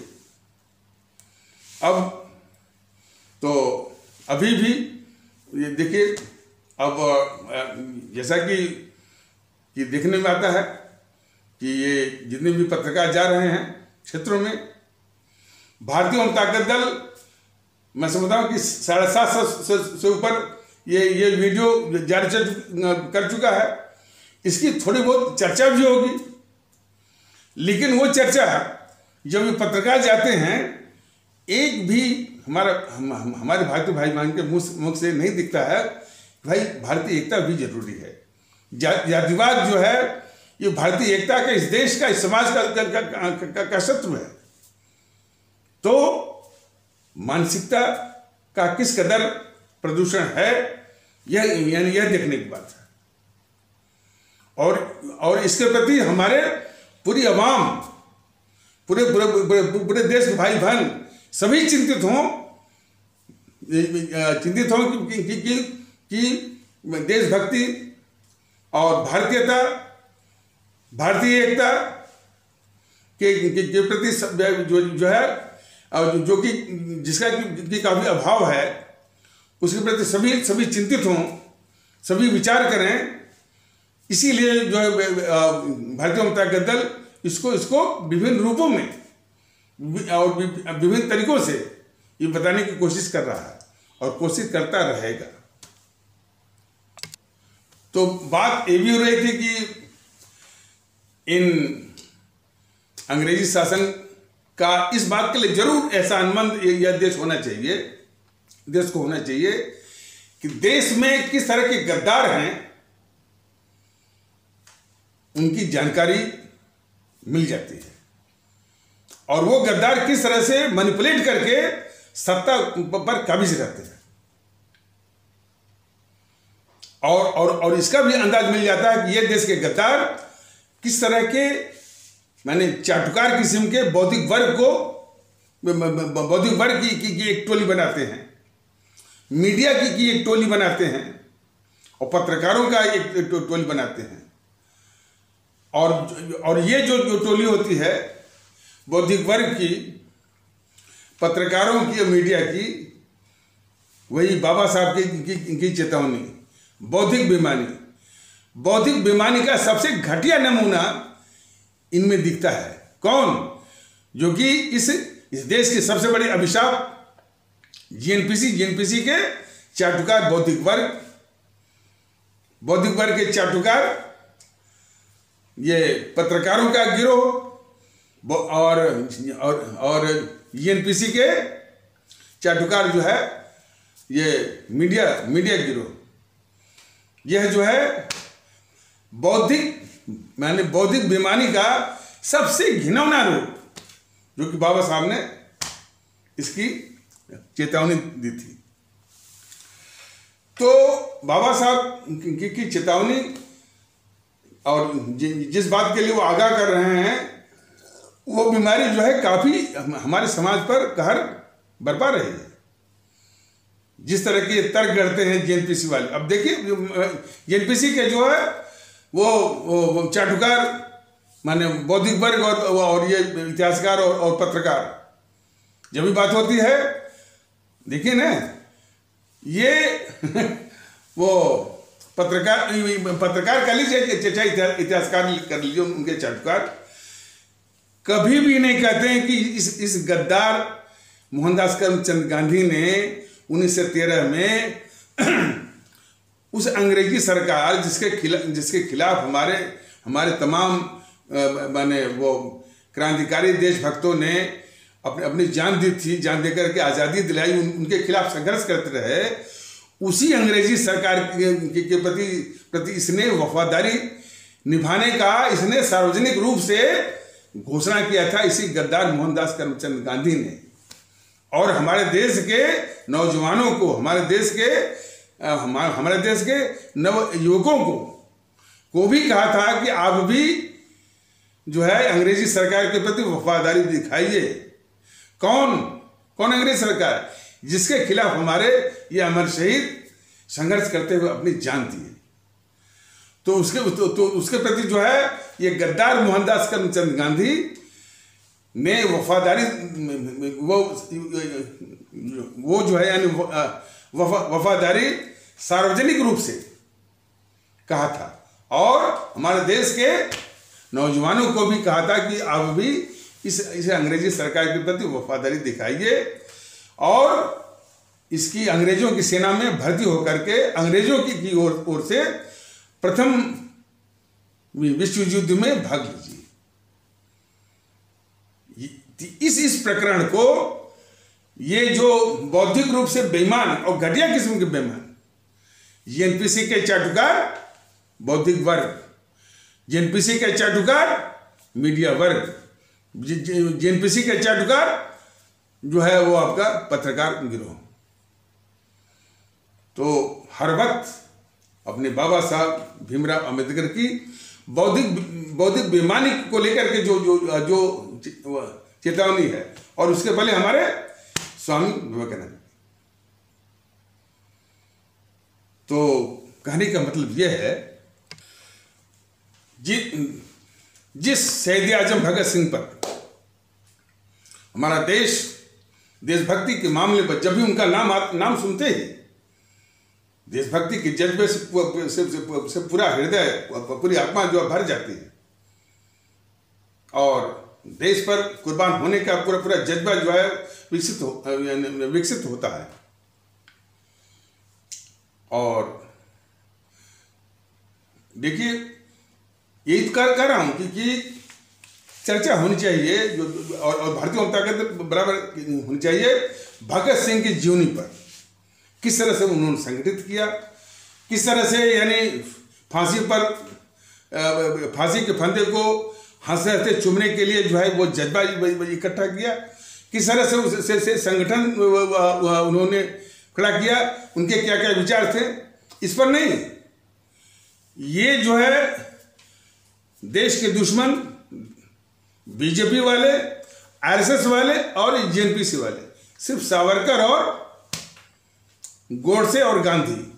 अब तो अभी भी ये देखिए, अब जैसा कि देखने में आता है कि ये जितने भी पत्रकार जा रहे हैं क्षेत्रों में, भारतीय ताकत दल, मैं समझता हूँ कि 750 से ऊपर ये वीडियो जारी कर चुका है। इसकी थोड़ी बहुत चर्चा भी होगी, लेकिन वो चर्चा जब ये पत्रकार जाते हैं, एक भी हमारे भारतीय भाई बहन के मुख से नहीं दिखता है भाई भारतीय एकता भी जरूरी है। जातिवाद जो है ये भारतीय एकता का, इस देश का, इस समाज का शत्रु है। तो मानसिकता का किस कदर प्रदूषण है, यह देखने की बात है। और इसके प्रति हमारे पूरी आवाम, पूरे देश के भाई बहन सभी चिंतित हों कि देशभक्ति और भारतीय एकता के प्रति जो है, जो कि जिसका कि काफी अभाव है, उसके प्रति सभी चिंतित हों, सभी विचार करें। इसीलिए जो है भारतीय जनता दल इसको विभिन्न रूपों में और विभिन्न तरीकों से ये बताने की कोशिश कर रहा है और कोशिश करता रहेगा। तो बात ये भी हो रही थी कि इन अंग्रेजी शासन का इस बात के लिए जरूर एहसानमंद यह देश को होना चाहिए कि देश में किस तरह के गद्दार हैं उनकी जानकारी मिल जाती है, और वो गद्दार किस तरह से मैनिपुलेट करके सत्ता पर काबिज रहते हैं। और इसका भी अंदाज मिल जाता है कि ये देश के गद्दार किस तरह के माने चाटुकार किस्म के बौद्धिक वर्ग की एक टोली बनाते हैं, मीडिया की एक टोली बनाते हैं, और पत्रकारों का एक टोली बनाते हैं। और ये जो टोली होती है बौद्धिक वर्ग की, पत्रकारों की और मीडिया की, वही बाबा साहब की चेतावनी, बौद्धिक बेईमानी का सबसे घटिया नमूना इनमें दिखता है। कौन? जो कि इस देश के सबसे बड़े अभिशाप जीएनपीसी के चाटुकार बौद्धिक वर्ग के चाटुकार, ये पत्रकारों का गिरोह और जीएनपीसी के चाटुकार जो है ये मीडिया गिरोह, यह जो है बौद्धिक बेईमानी का सबसे घिनौना रूप, जो कि बाबा साहब ने इसकी चेतावनी दी थी। तो बाबा साहब की चेतावनी और जिस बात के लिए वो आगाह कर रहे हैं, वो बीमारी जो है काफी हमारे समाज पर कहर बरपा रही है। जिस तरह के तर्क करते हैं जीएनपीसी वाले, अब देखिए जीएनपीसी के जो है वो चाटुकार माने बौद्धिक वर्ग और ये इतिहासकार और पत्रकार, जब भी बात होती है देखिए ना, ये वो पत्रकार कह लीजिए, चाहे इतिहासकार कर लीजिए, उनके चाटुकार कभी भी नहीं कहते हैं कि इस गद्दार मोहनदास करमचंद गांधी ने 1913 में उस अंग्रेजी सरकार जिसके खिलाफ हमारे तमाम माने वो क्रांतिकारी देशभक्तों ने अपनी जान दी थी, जान देकर के आज़ादी दिलाई, उनके खिलाफ संघर्ष करते रहे, उसी अंग्रेजी सरकार के प्रति इसने वफादारी निभाने का इसने सार्वजनिक रूप से घोषणा किया था, इसी गद्दार मोहनदास करमचंद गांधी ने। और हमारे देश के नौजवानों को, हमारे देश के नव युवकों को भी कहा था कि आप भी जो है अंग्रेजी सरकार के प्रति वफादारी दिखाइए। कौन अंग्रेज सरकार? जिसके खिलाफ हमारे ये अमर शहीद संघर्ष करते हुए अपनी जान दिए। तो उसके प्रति जो है ये गद्दार मोहनदास करमचंद गांधी ने वफादारी वो जो है यानी वफादारी सार्वजनिक रूप से कहा था, और हमारे देश के नौजवानों को भी कहा था कि आप भी इस अंग्रेजी सरकार के प्रति वफादारी दिखाइए और इसकी अंग्रेजों की सेना में भर्ती होकर के अंग्रेजों की ओर से प्रथम विश्व युद्ध में भाग लीजिए। इस प्रकरण को ये जो बौद्धिक रूप से बेईमान और घटिया किस्म के बेईमान जेएनपीसी के चाटुकार बौद्धिक वर्ग, जेएनपीसी के चाटुकार मीडिया वर्ग, जेएनपीसी के चाटुकार जो है वो आपका पत्रकार गिरोह, तो हर वक्त अपने बाबा साहब भीमराव अंबेडकर की बौद्धिक बेईमानी को लेकर के जो चेतावनी है, और उसके पहले हमारे स्वामी विवेकानंद। तो कहने का मतलब यह है जिस शहीद आजम भगत सिंह पर हमारा देशभक्ति के मामले पर जब भी उनका नाम सुनते ही देशभक्ति के जज्बे से पूरा हृदय, पूरी आत्मा जो भर जाती है, और देश पर कुर्बान होने का पूरा जज्बा जो है विकसित होता है। और देखिए यही कर रहा हूं कि चर्चा होनी चाहिए और भारतीय जनता के बराबर होनी चाहिए भगत सिंह की जीवनी पर, किस तरह से उन्होंने संगठित किया, किस तरह से यानी फांसी के फंदे को हंसते हंसते चूमने के लिए जो है वो जज्बा इकट्ठा किया, किस तरह से संगठन उन्होंने खड़ा किया, उनके क्या क्या विचार थे, इस पर नहीं। ये जो है देश के दुश्मन बीजेपी वाले, आरएसएस वाले और जेएनपीसी वाले, सिर्फ सावरकर और गोडसे और गांधी,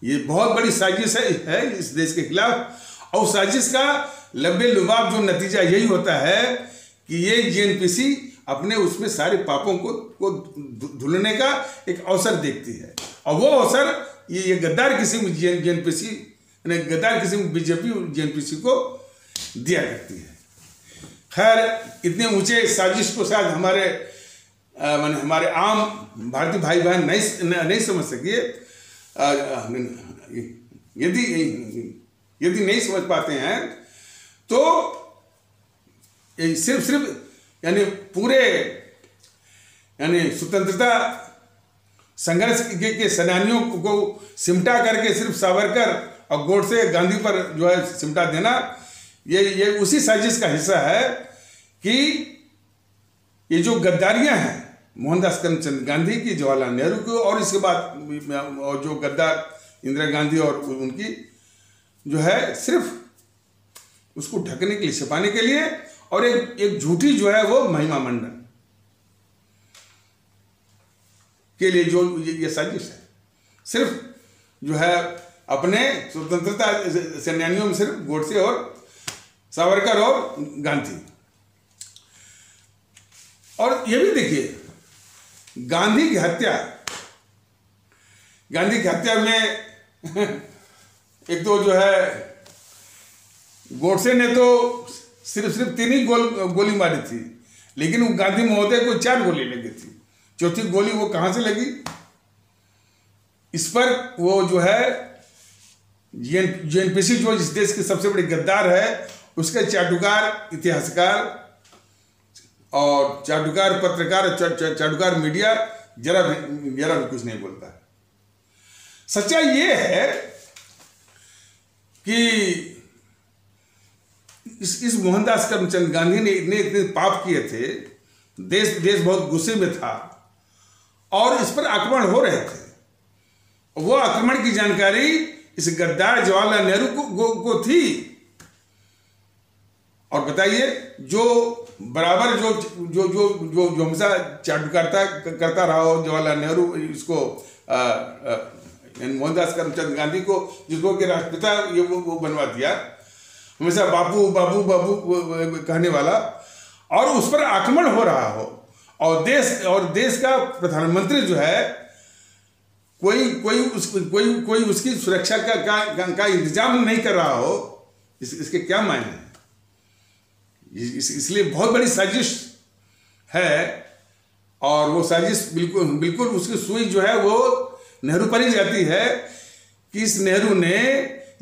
ये बहुत बड़ी साजिश है इस देश के खिलाफ। और साजिश का लबे लुबाब जो नतीजा यही होता है कि ये जेएनपीसी अपने उसमें सारे पापों को धुलने का एक अवसर देखती है, और वो अवसर ये गद्दार किस्म जेएनपीसी गद्दार किस्म बीजेपी जेएनपीसी को दिया करती है। खैर इतने ऊंचे साजिश को शायद हमारे आम भारतीय भाई बहन नहीं समझ सकिए। यदि नहीं समझ पाते हैं तो सिर्फ यानी पूरे यानी स्वतंत्रता संघर्ष के सेनानियों को सिमटा करके सिर्फ सावरकर और गोडसे गांधी पर जो है सिमटा देना, ये उसी साजिश का हिस्सा है कि ये जो गद्दारियां हैं मोहनदास करमचंद गांधी की, जवाहरलाल नेहरू को, और इसके बाद और जो गद्दार इंदिरा गांधी और उनकी जो है सिर्फ उसको ढकने के लिए, छिपाने के लिए, और एक झूठी जो है वो महिमा मंडन के लिए जो ये साजिश है, सिर्फ जो है अपने स्वतंत्रता सेनानियों में सिर्फ गोडसे और सावरकर और गांधी। और ये भी देखिए गांधी की हत्या में एक तो जो है गोडसे ने तो सिर्फ 3 ही गोली मारी थी, लेकिन वो गांधी महोदय को 4 गोली लगी थी। चौथी गोली वो कहां से लगी, इस पर वो जो है जेएनपीसी जो इस देश के सबसे बड़े गद्दार है, उसके चाटुकार इतिहासकार और चाटुकार पत्रकार, चाटुकार मीडिया जरा भी कुछ नहीं बोलता है। सच्चाई ये है कि इस मोहनदास करमचंद गांधी ने इतने पाप किए थे, देश बहुत गुस्से में था और इस पर आक्रमण हो रहे थे। वो आक्रमण की जानकारी इस गद्दार जवाहरलाल नेहरू को थी। और बताइए, जो बराबर जो हमेशा चाटुकारिता करता रहा हो जवाहरलाल नेहरू, इसको मोहनदास करमचंद गांधी को, जिसको कि राष्ट्रपिता ये वो बनवा दिया, हमेशा बाबू बाबू बाबू कहने वाला, और उस पर आक्रमण हो रहा हो और देश का प्रधानमंत्री जो है कोई उसकी सुरक्षा का इंतजाम नहीं कर रहा हो, इसके क्या मायने हैं? इसलिए बहुत बड़ी साजिश है और वो साजिश बिल्कुल उसकी सुई जो है वो नेहरू पर ही जाती है कि इस नेहरू ने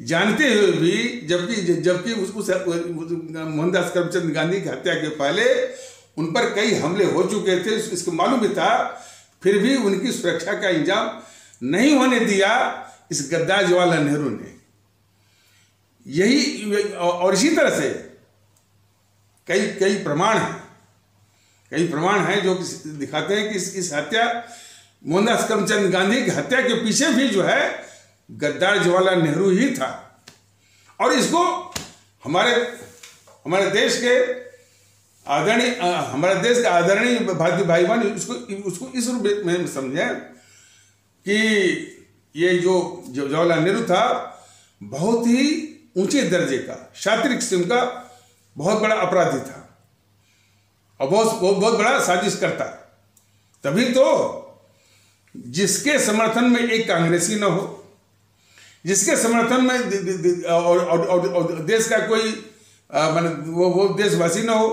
जानते हुए भी, जबकि उस मोहनदास करमचंद गांधी की हत्या के पहले उन पर कई हमले हो चुके थे, इसको मालूम भी था, फिर भी उनकी सुरक्षा का इंतजाम नहीं होने दिया इस गद्दार जवाहरलाल नेहरू ने। यही और इसी तरह से कई प्रमाण हैं जो दिखाते हैं कि इस हत्या, मोहनदास करमचंद गांधी की हत्या के पीछे भी जो है गद्दार जवाहरलाल नेहरू ही था। और इसको हमारे देश के आदरणीय भारतीय भाई बहन उसको इस रूप में समझें कि ये जो जवाहरलाल नेहरू था बहुत ही ऊंचे दर्जे का, शातिर किस्म का बहुत बड़ा अपराधी था और बहुत बड़ा साजिश करता। तभी तो जिसके समर्थन में एक कांग्रेसी न हो, जिसके समर्थन में और देश का कोई वो देशवासी न हो,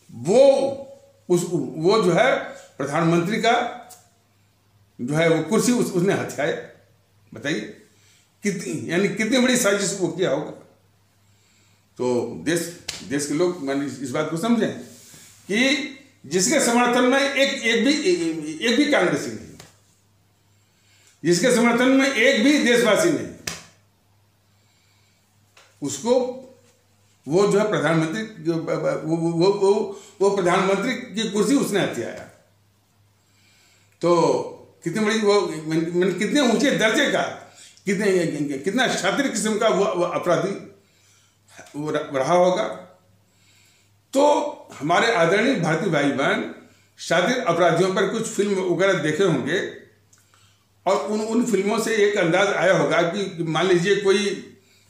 वो जो है प्रधानमंत्री का जो है वो कुर्सी उसने हथियाए। बताइए कितनी बड़ी साजिश वो किया होगा। तो देश के लोग मैंने इस बात को समझें कि जिसके समर्थन में एक भी कांग्रेसी नहीं, जिसके समर्थन में एक भी देशवासी नहीं, उसको वो जो है प्रधानमंत्री वो प्रधानमंत्री की कुर्सी उसने हथियाया। तो कितनी बड़ी वो कितने ऊंचे दर्जे का, कितना शातिर किस्म का वो अपराधी वो रहा होगा। तो हमारे आदरणीय भारतीय भाई बहन शातिर अपराधियों पर कुछ फिल्म वगैरह देखे होंगे और उन फिल्मों से एक अंदाज आया होगा कि मान लीजिए कोई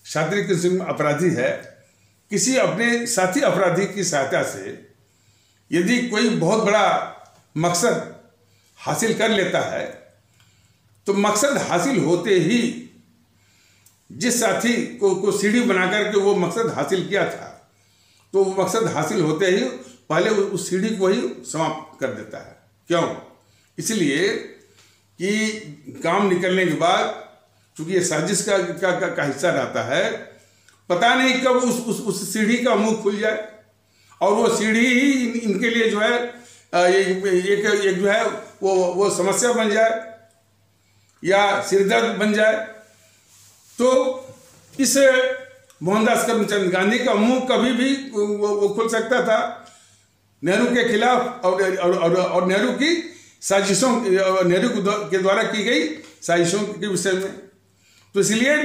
शातिर किस्म अपराधी है, किसी अपने साथी अपराधी की सहायता से यदि कोई बहुत बड़ा मकसद हासिल कर लेता है, तो मकसद हासिल होते ही जिस साथी को सीढ़ी बना करके वो मकसद हासिल किया था, तो वो मकसद हासिल होते ही पहले उस सीढ़ी को ही समाप्त कर देता है। क्यों? इसलिए कि काम निकलने के बाद, चूंकि ये साजिश का हिस्सा रहता है, पता नहीं कब उस सीढ़ी का मुंह खुल जाए और वो सीढ़ी ही इनके लिए जो है एक जो है वो समस्या बन जाए या सिरदर्द बन जाए। तो इस मोहनदास करमचंद गांधी का मुंह कभी भी वो खुल सकता था नेहरू के खिलाफ और नेहरू की साजिशों, नेहरू के द्वारा की गई साजिशों के विषय में। तो इसलिए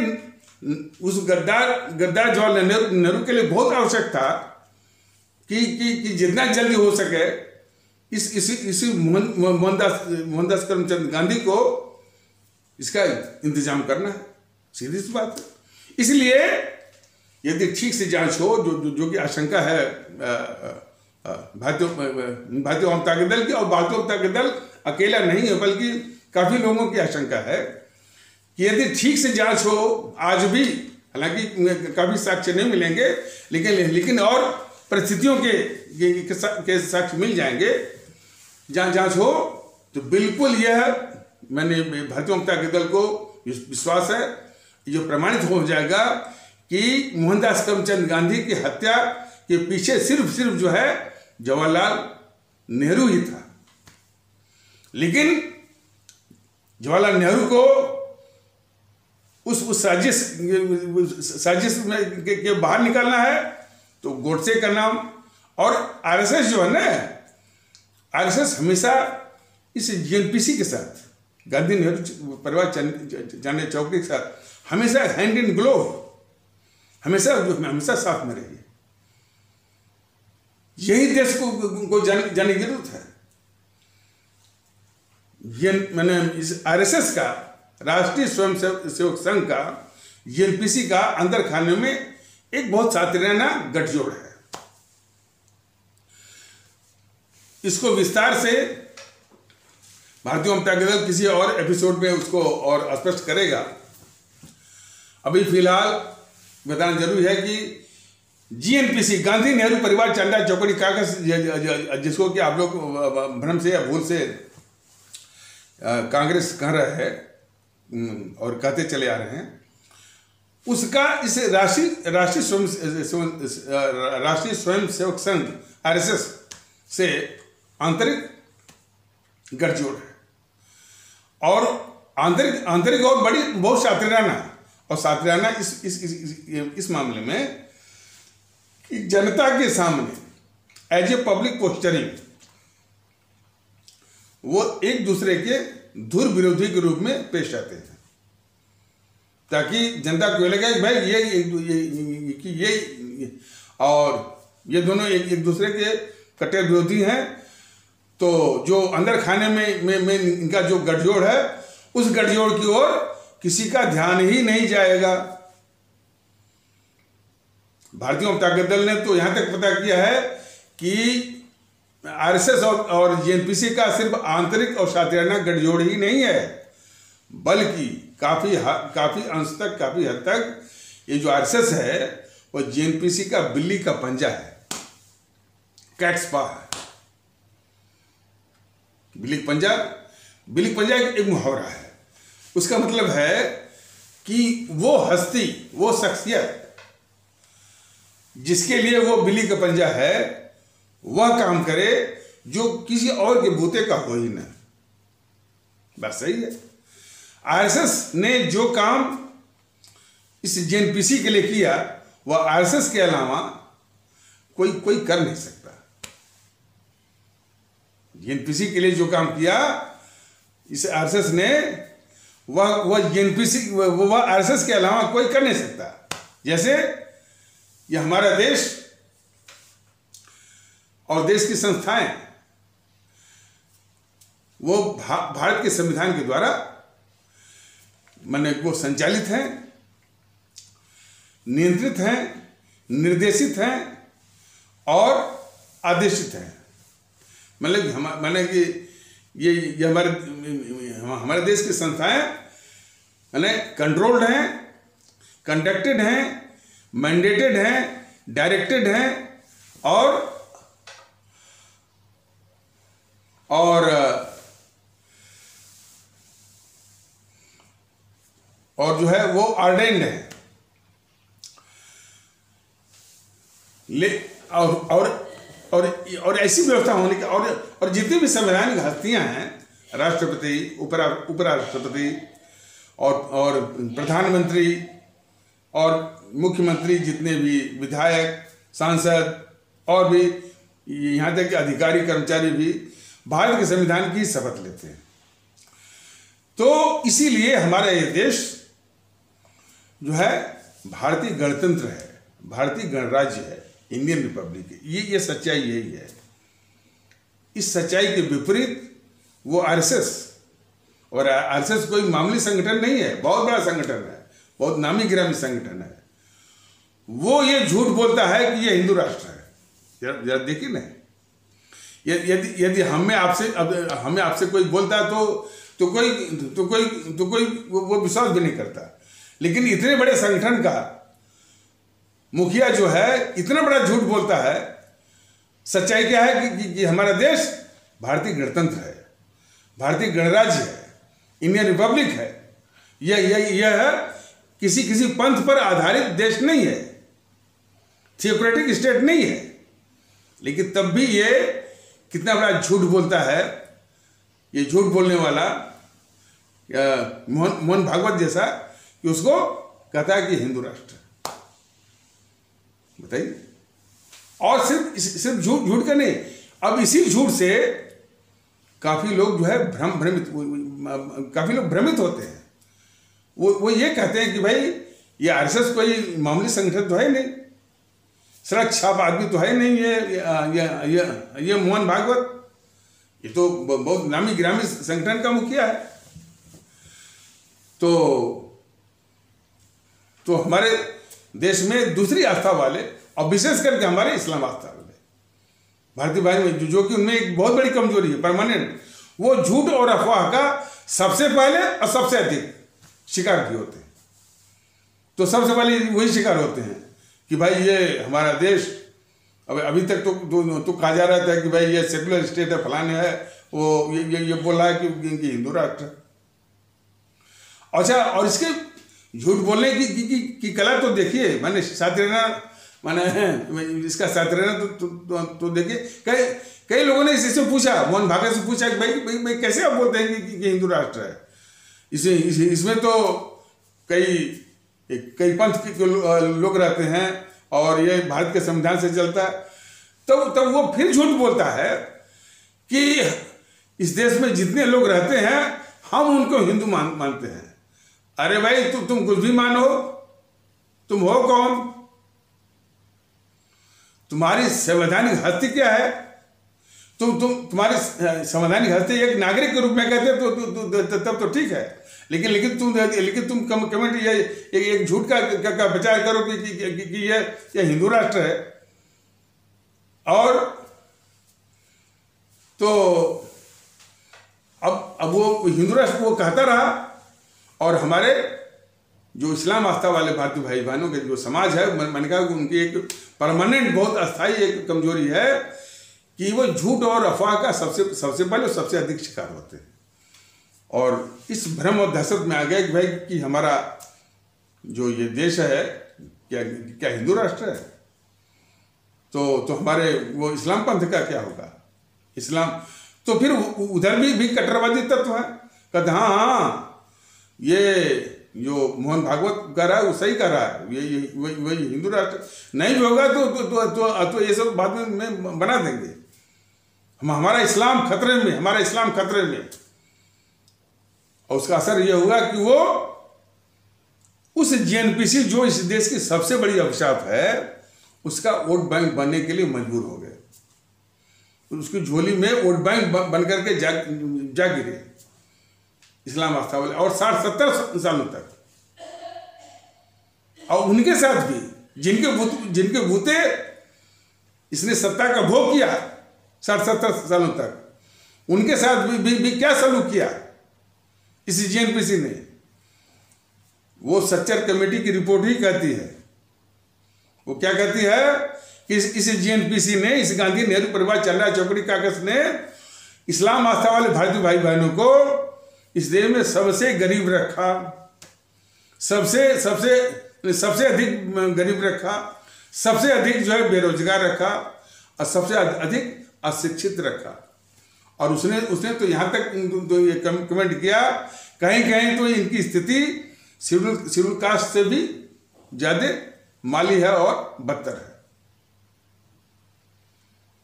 उस गद्दार जवाहरलाल नेहरू के लिए बहुत आवश्यक था कि जितना जल्दी हो सके इसी मोहनदास करमचंद गांधी को इसका इंतजाम करना है। सीधी सी बात है। इसलिए यदि ठीक से जांच हो, जो कि आशंका है भारतीय जनता दल की, और भारतीय जनता दल अकेला नहीं है बल्कि काफी लोगों की आशंका है कि यदि ठीक से जांच हो आज भी, हालांकि काफी साक्ष्य नहीं मिलेंगे, लेकिन और परिस्थितियों के साक्ष्य मिल जाएंगे, जहां जांच हो तो बिल्कुल यह, मैंने भारतीय जनता दल को विश्वास है, जो प्रमाणित हो जाएगा कि मोहनदास करमचंद गांधी की हत्या के पीछे सिर्फ जो है जवाहरलाल नेहरू ही था। लेकिन जवाहरलाल नेहरू को उस साजिश में के बाहर निकालना है तो गोडसे का नाम, और आरएसएस जो है ना, आरएसएस हमेशा इस जीएनपीसी के साथ, गांधी नेहरू परिवार चांदा चौकड़ी के साथ हमेशा हैंड इन ग्लोव, हमेशा साथ में रही है। यही देश को जानने की जरूरत है। ये मैंने इस आरएसएस का, राष्ट्रीय स्वयंसेवक संघ का, जीएनपीसी का अंदर खाने में एक बहुत सातिराना गठजोड़ है। इसको विस्तार से भारतीय जनता दल किसी और एपिसोड में उसको और स्पष्ट करेगा। अभी फिलहाल बताना जरूरी है कि जीएनपीसी, गांधी नेहरू परिवार चांदा चौकड़ी कागज, जिसको कि आप लोग भ्रम से या भूल से कांग्रेस कह रहे हैं और कहते चले आ रहे हैं, उसका इस राष्ट्रीय स्वयंसेवक संघ आरएसएस से आंतरिक गठजोड़ है, और आंतरिक और बड़ी बहुत सातिराना इस मामले में कि जनता के सामने एज ए पब्लिक पोस्चरिंग वो एक दूसरे के धुर विरोधी के रूप में पेश आते हैं, ताकि जनता को लगे कि भाई ये और ये दोनों एक दूसरे के कट्टर विरोधी हैं। तो जो अंदर खाने में इनका जो गठजोड़ है, उस गठजोड़ की ओर किसी का ध्यान ही नहीं जाएगा। भारतीय जनता दल ने तो यहां तक पता किया है कि आरएसएस और जीएनपीसी का सिर्फ आंतरिक और सातिराना गठजोड़ ही नहीं है, बल्कि काफी अंश तक, काफी हद तक ये जो आरएसएस है वो जीएनपीसी का बिल्ली का पंजा है, कैट्स पा है। बिल्ली पंजा एक मुहावरा है। उसका मतलब है कि वो हस्ती, वो शख्सियत जिसके लिए वो बिल्ली का पंजा है, वह काम करे जो किसी और के बूते का हो ही ना। बस सही है। आरएसएस ने जो काम इस जीएनपीसी के लिए किया, वह आरएसएस के अलावा कोई कर नहीं सकता। जीएनपीसी के लिए जो काम किया इस आरएसएस ने, वह जीएनपीसी, वह आरएसएस के अलावा कोई कर नहीं सकता। जैसे यह हमारा देश और देश की संस्थाएं वो भारत के संविधान के द्वारा वो संचालित हैं, नियंत्रित हैं, निर्देशित हैं और आदेशित हैं। कि ये हमारे देश की संस्थाएं कंट्रोल्ड हैं, कंडक्टेड हैं, मैंडेटेड हैं, डायरेक्टेड हैं और जो है वो ऑर्डेन्ड है। और ऐसी व्यवस्था होने की, और जितनी भी संवैधानिक हस्तियां हैं, राष्ट्रपति, उपराष्ट्रपति और प्रधानमंत्री और मुख्यमंत्री, जितने भी विधायक, सांसद और भी यहाँ तक कि अधिकारी कर्मचारी भी भारत के संविधान की शपथ लेते हैं। तो इसीलिए हमारा ये देश जो है भारतीय गणतंत्र है, भारतीय गणराज्य है, इंडियन रिपब्लिक। ये सच्चाई यही है। इस सच्चाई के विपरीत वो आरएसएस, और आरएसएस कोई मामूली संगठन नहीं है, बहुत बड़ा संगठन है, बहुत नामी गिरामी संगठन है। वो ये झूठ बोलता है कि ये हिंदू राष्ट्र है। जरा देखिए ना, यदि यदि हमें आपसे कोई बोलता है तो कोई वो विश्वास भी नहीं करता। लेकिन इतने बड़े संगठन का मुखिया जो है इतना बड़ा झूठ बोलता है। सच्चाई क्या है कि हमारा देश भारतीय गणतंत्र है, भारतीय गणराज्य है, इंडियन रिपब्लिक है। यह किसी पंथ पर आधारित देश नहीं है, थियोक्रेटिक स्टेट नहीं है। लेकिन तब भी ये कितना बड़ा झूठ बोलता है। ये झूठ बोलने वाला मोहन भागवत जैसा कि उसको कहता है कि हिंदू राष्ट्र, बताइए। और सिर्फ झूठ का नहीं, अब इसी झूठ से काफी लोग जो है काफी लोग भ्रमित होते हैं। वो ये कहते हैं कि भाई ये आरएसएस कोई मामूली संगठन तो है नहीं, सड़क छाप आदमी तो है नहीं। ये मोहन भागवत ये तो बहुत नामी गिरामी संगठन का मुखिया है। तो हमारे देश में दूसरी आस्था वाले और विशेष करके हमारे इस्लाम आस्था वाले भारतीय भाई में जो कि उनमें एक बहुत बड़ी कमजोरी है परमानेंट, वो झूठ और अफवाह का सबसे पहले और सबसे अधिक शिकार भी होते हैं। तो सबसे पहले वही शिकार होते हैं कि भाई ये हमारा देश अभी तक तो कहा जा रहा था कि भाई ये सेकुलर स्टेट है, फलाने है, वो ये बोल रहा है कि हिंदू राष्ट्र। अच्छा, और इसके झूठ बोलने की कला तो देखिए, मैंने साथ रहना मैंने इसका साथ रहना तो देखिए। कई लोगों ने इससे पूछा, मोहन भागवत से पूछा कि भाई कैसे आप बोलते हैं कि हिंदू राष्ट्र है। इसमें तो कई पंथ के लोग रहते हैं और ये भारत के संविधान से चलता है। तब वो फिर झूठ बोलता है कि इस देश में जितने लोग रहते हैं हम उनको हिंदू मानते हैं। अरे भाई तुम कुछ भी मानो, तुम हो कौन? तुम्हारी संवैधानिक हस्ती क्या है? तुम्हारी संवैधानिक हस्ती एक नागरिक के रूप में कहते तब तो ठीक है। लेकिन तुम कमेंट ये एक झूठ का प्रचार करो कि ये हिंदू राष्ट्र है। और तो अब वो हिंदू राष्ट्र वो कहता रहा और हमारे जो इस्लाम आस्था वाले भारतीय भाई बहनों के जो समाज है, मैंने कहा कि उनकी एक परमानेंट बहुत अस्थायी एक कमजोरी है कि वो झूठ और अफवाह का सबसे पहले सबसे अधिक शिकार होते हैं। और इस भ्रम और दहशत में आ गया कि भाई कि हमारा जो ये देश है क्या हिंदू राष्ट्र है, तो हमारे वो इस्लाम पंथ का क्या होगा? इस्लाम तो फिर उधर भी कट्टरवादी तत्व है। कहते हाँ ये जो मोहन भागवत कर रहा है वो सही कर रहा है, ये वही हिंदू राष्ट्र नहीं भी होगा तो ये सब बाद में बना देंगे। हमारा इस्लाम खतरे में, हमारा इस्लाम खतरे में। और उसका असर यह होगा कि वो उस जीएनपीसी जो इस देश की सबसे बड़ी अभिशाप है उसका वोट बैंक बनने के लिए मजबूर हो गए। उसकी झोली में वोट बैंक बन करके जा गिरे इस्लाम आस्था वाले, और 60-70 सालों तक। और उनके साथ भी जिनके बूते इसने सत्ता का भोग किया 60-70 सालों तक, उनके साथ भी क्या सलूक किया इस जीएनपीसी ने। वो सच्चर कमेटी की रिपोर्ट ही कहती है, वो क्या कहती है कि इस जीएनपीसी ने, इस गांधी नेहरू परिवार चंद्रा चौकड़ी काकस ने इस्लाम आस्था वाले भारतीय भाई बहनों को इस देश में सबसे गरीब रखा, सबसे अधिक गरीब रखा, सबसे अधिक जो है बेरोजगार रखा और सबसे अधिक अशिक्षित रखा। और उसने तो यहाँ तक तो ये कमेंट किया, कहीं तो इनकी स्थिति शेड्यूल कास्ट से भी ज्यादा माली है और बदतर है।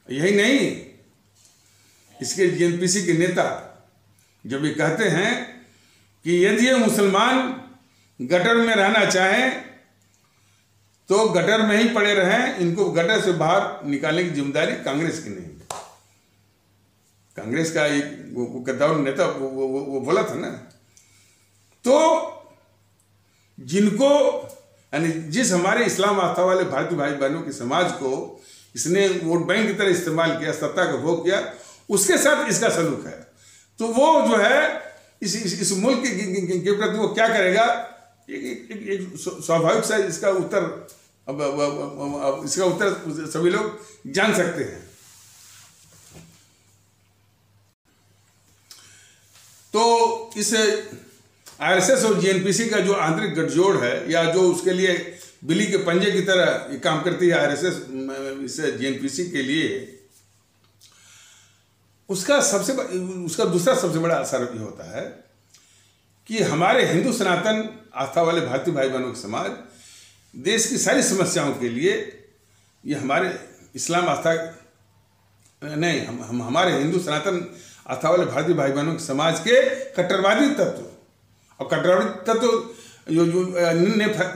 यही नहीं, इसके जीएनपीसी के नेता जब ये कहते हैं कि यदि ये मुसलमान गटर में रहना चाहें तो गटर में ही पड़े रहें, इनको गटर से बाहर निकालने की जिम्मेदारी कांग्रेस की नहीं। कांग्रेस का एक वो गद्दार नेता वो बोला था ना। तो जिनको यानी जिस हमारे इस्लाम आस्था वाले भारतीय भाई बहनों के समाज को इसने वोट बैंक की तरह इस्तेमाल किया, सत्ता का भोग किया, उसके साथ इसका सलूक है। तो वो जो है इस मुल्क के प्रति वो क्या करेगा, एक स्वाभाविक सा इसका उत्तर अब इसका उत्तर सभी लोग जान सकते हैं। तो इस आरएसएस और जेएनपीसी का जो आंतरिक गठजोड़ है, या जो उसके लिए बिल्ली के पंजे की तरह काम करती है आरएसएस इस जेएनपीसी के लिए, उसका दूसरा सबसे बड़ा असर ये होता है कि हमारे हिंदू सनातन आस्था वाले भारतीय भाई बहनों के समाज देश की सारी समस्याओं के लिए, ये हमारे इस्लाम आस्था नहीं, हमारे हिंदू सनातन आस्था वाले भारतीय भाई बहनों के समाज के कट्टरवादी तत्व, और कट्टरवादी तत्व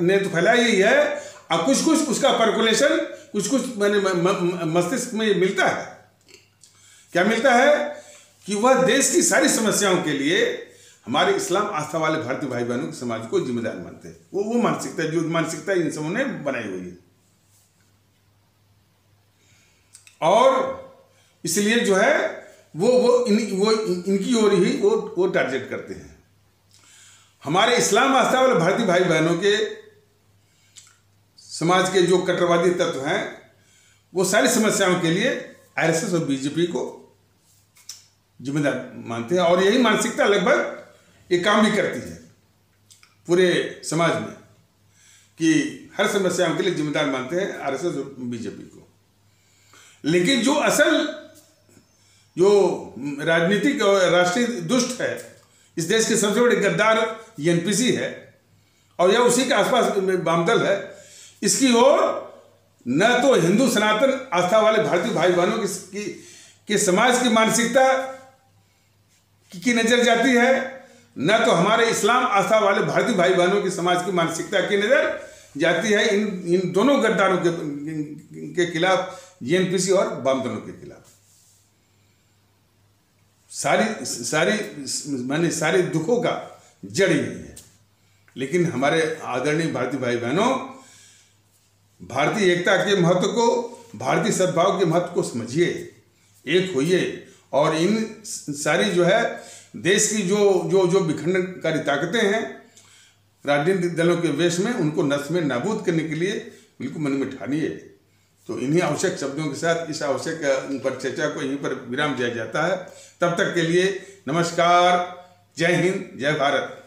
ने तो फैलाया ही है, और कुछ उसका पर्कुलेशन कुछ मैंने मस्तिष्क में मिलता है। क्या मिलता है कि वह देश की सारी समस्याओं के लिए हमारे इस्लाम आस्था वाले भारतीय भाई बहनों के समाज को जिम्मेदार मानते हैं। वो मानसिकता, जो मानसिकता इन सबों ने बनाई हुई है, और इसलिए जो है वो इनकी ओर ही वो टारगेट करते हैं। हमारे इस्लाम आस्था वाले भारतीय भाई बहनों के समाज के जो कट्टरवादी तत्व हैं, वो सारी समस्याओं के लिए आरएसएस और बीजेपी को जिम्मेदार मानते हैं, और यही मानसिकता लगभग ये काम भी करती है पूरे समाज में, कि हर समस्याओं के लिए जिम्मेदार मानते हैं आरएसएस और बीजेपी को। लेकिन जो असल जो राजनीतिक और राष्ट्रीय दुष्ट है, इस देश के सबसे बड़े गद्दार एनपीसी है, और यह उसी के आसपास वामदल है, इसकी ओर न तो हिंदू सनातन आस्था वाले भारतीय भाई बहनों के समाज की मानसिकता की नजर जाती है, न तो हमारे इस्लाम आस्था वाले भारतीय भाई बहनों की समाज की मानसिकता की नजर जाती है इन दोनों गद्दारों के खिलाफ, एनपीसी और वामदलों के खिलाफ। सारे दुखों का जड़ यही है। लेकिन हमारे आदरणीय भारतीय भाई बहनों, भारतीय एकता के महत्व को, भारतीय सद्भाव के महत्व को समझिए, एक होइए, और इन सारी जो है देश की जो विखंडनकारी ताकतें हैं राजनीतिक दलों के वेश में, उनको नष्ट में नाबूद करने के लिए बिल्कुल मन में ठानिए। तो इन्हीं आवश्यक शब्दों के साथ इस आवश्यक पर चर्चा को यहीं पर विराम दिया जाता है। तब तक के लिए नमस्कार, जय हिंद, जय भारत।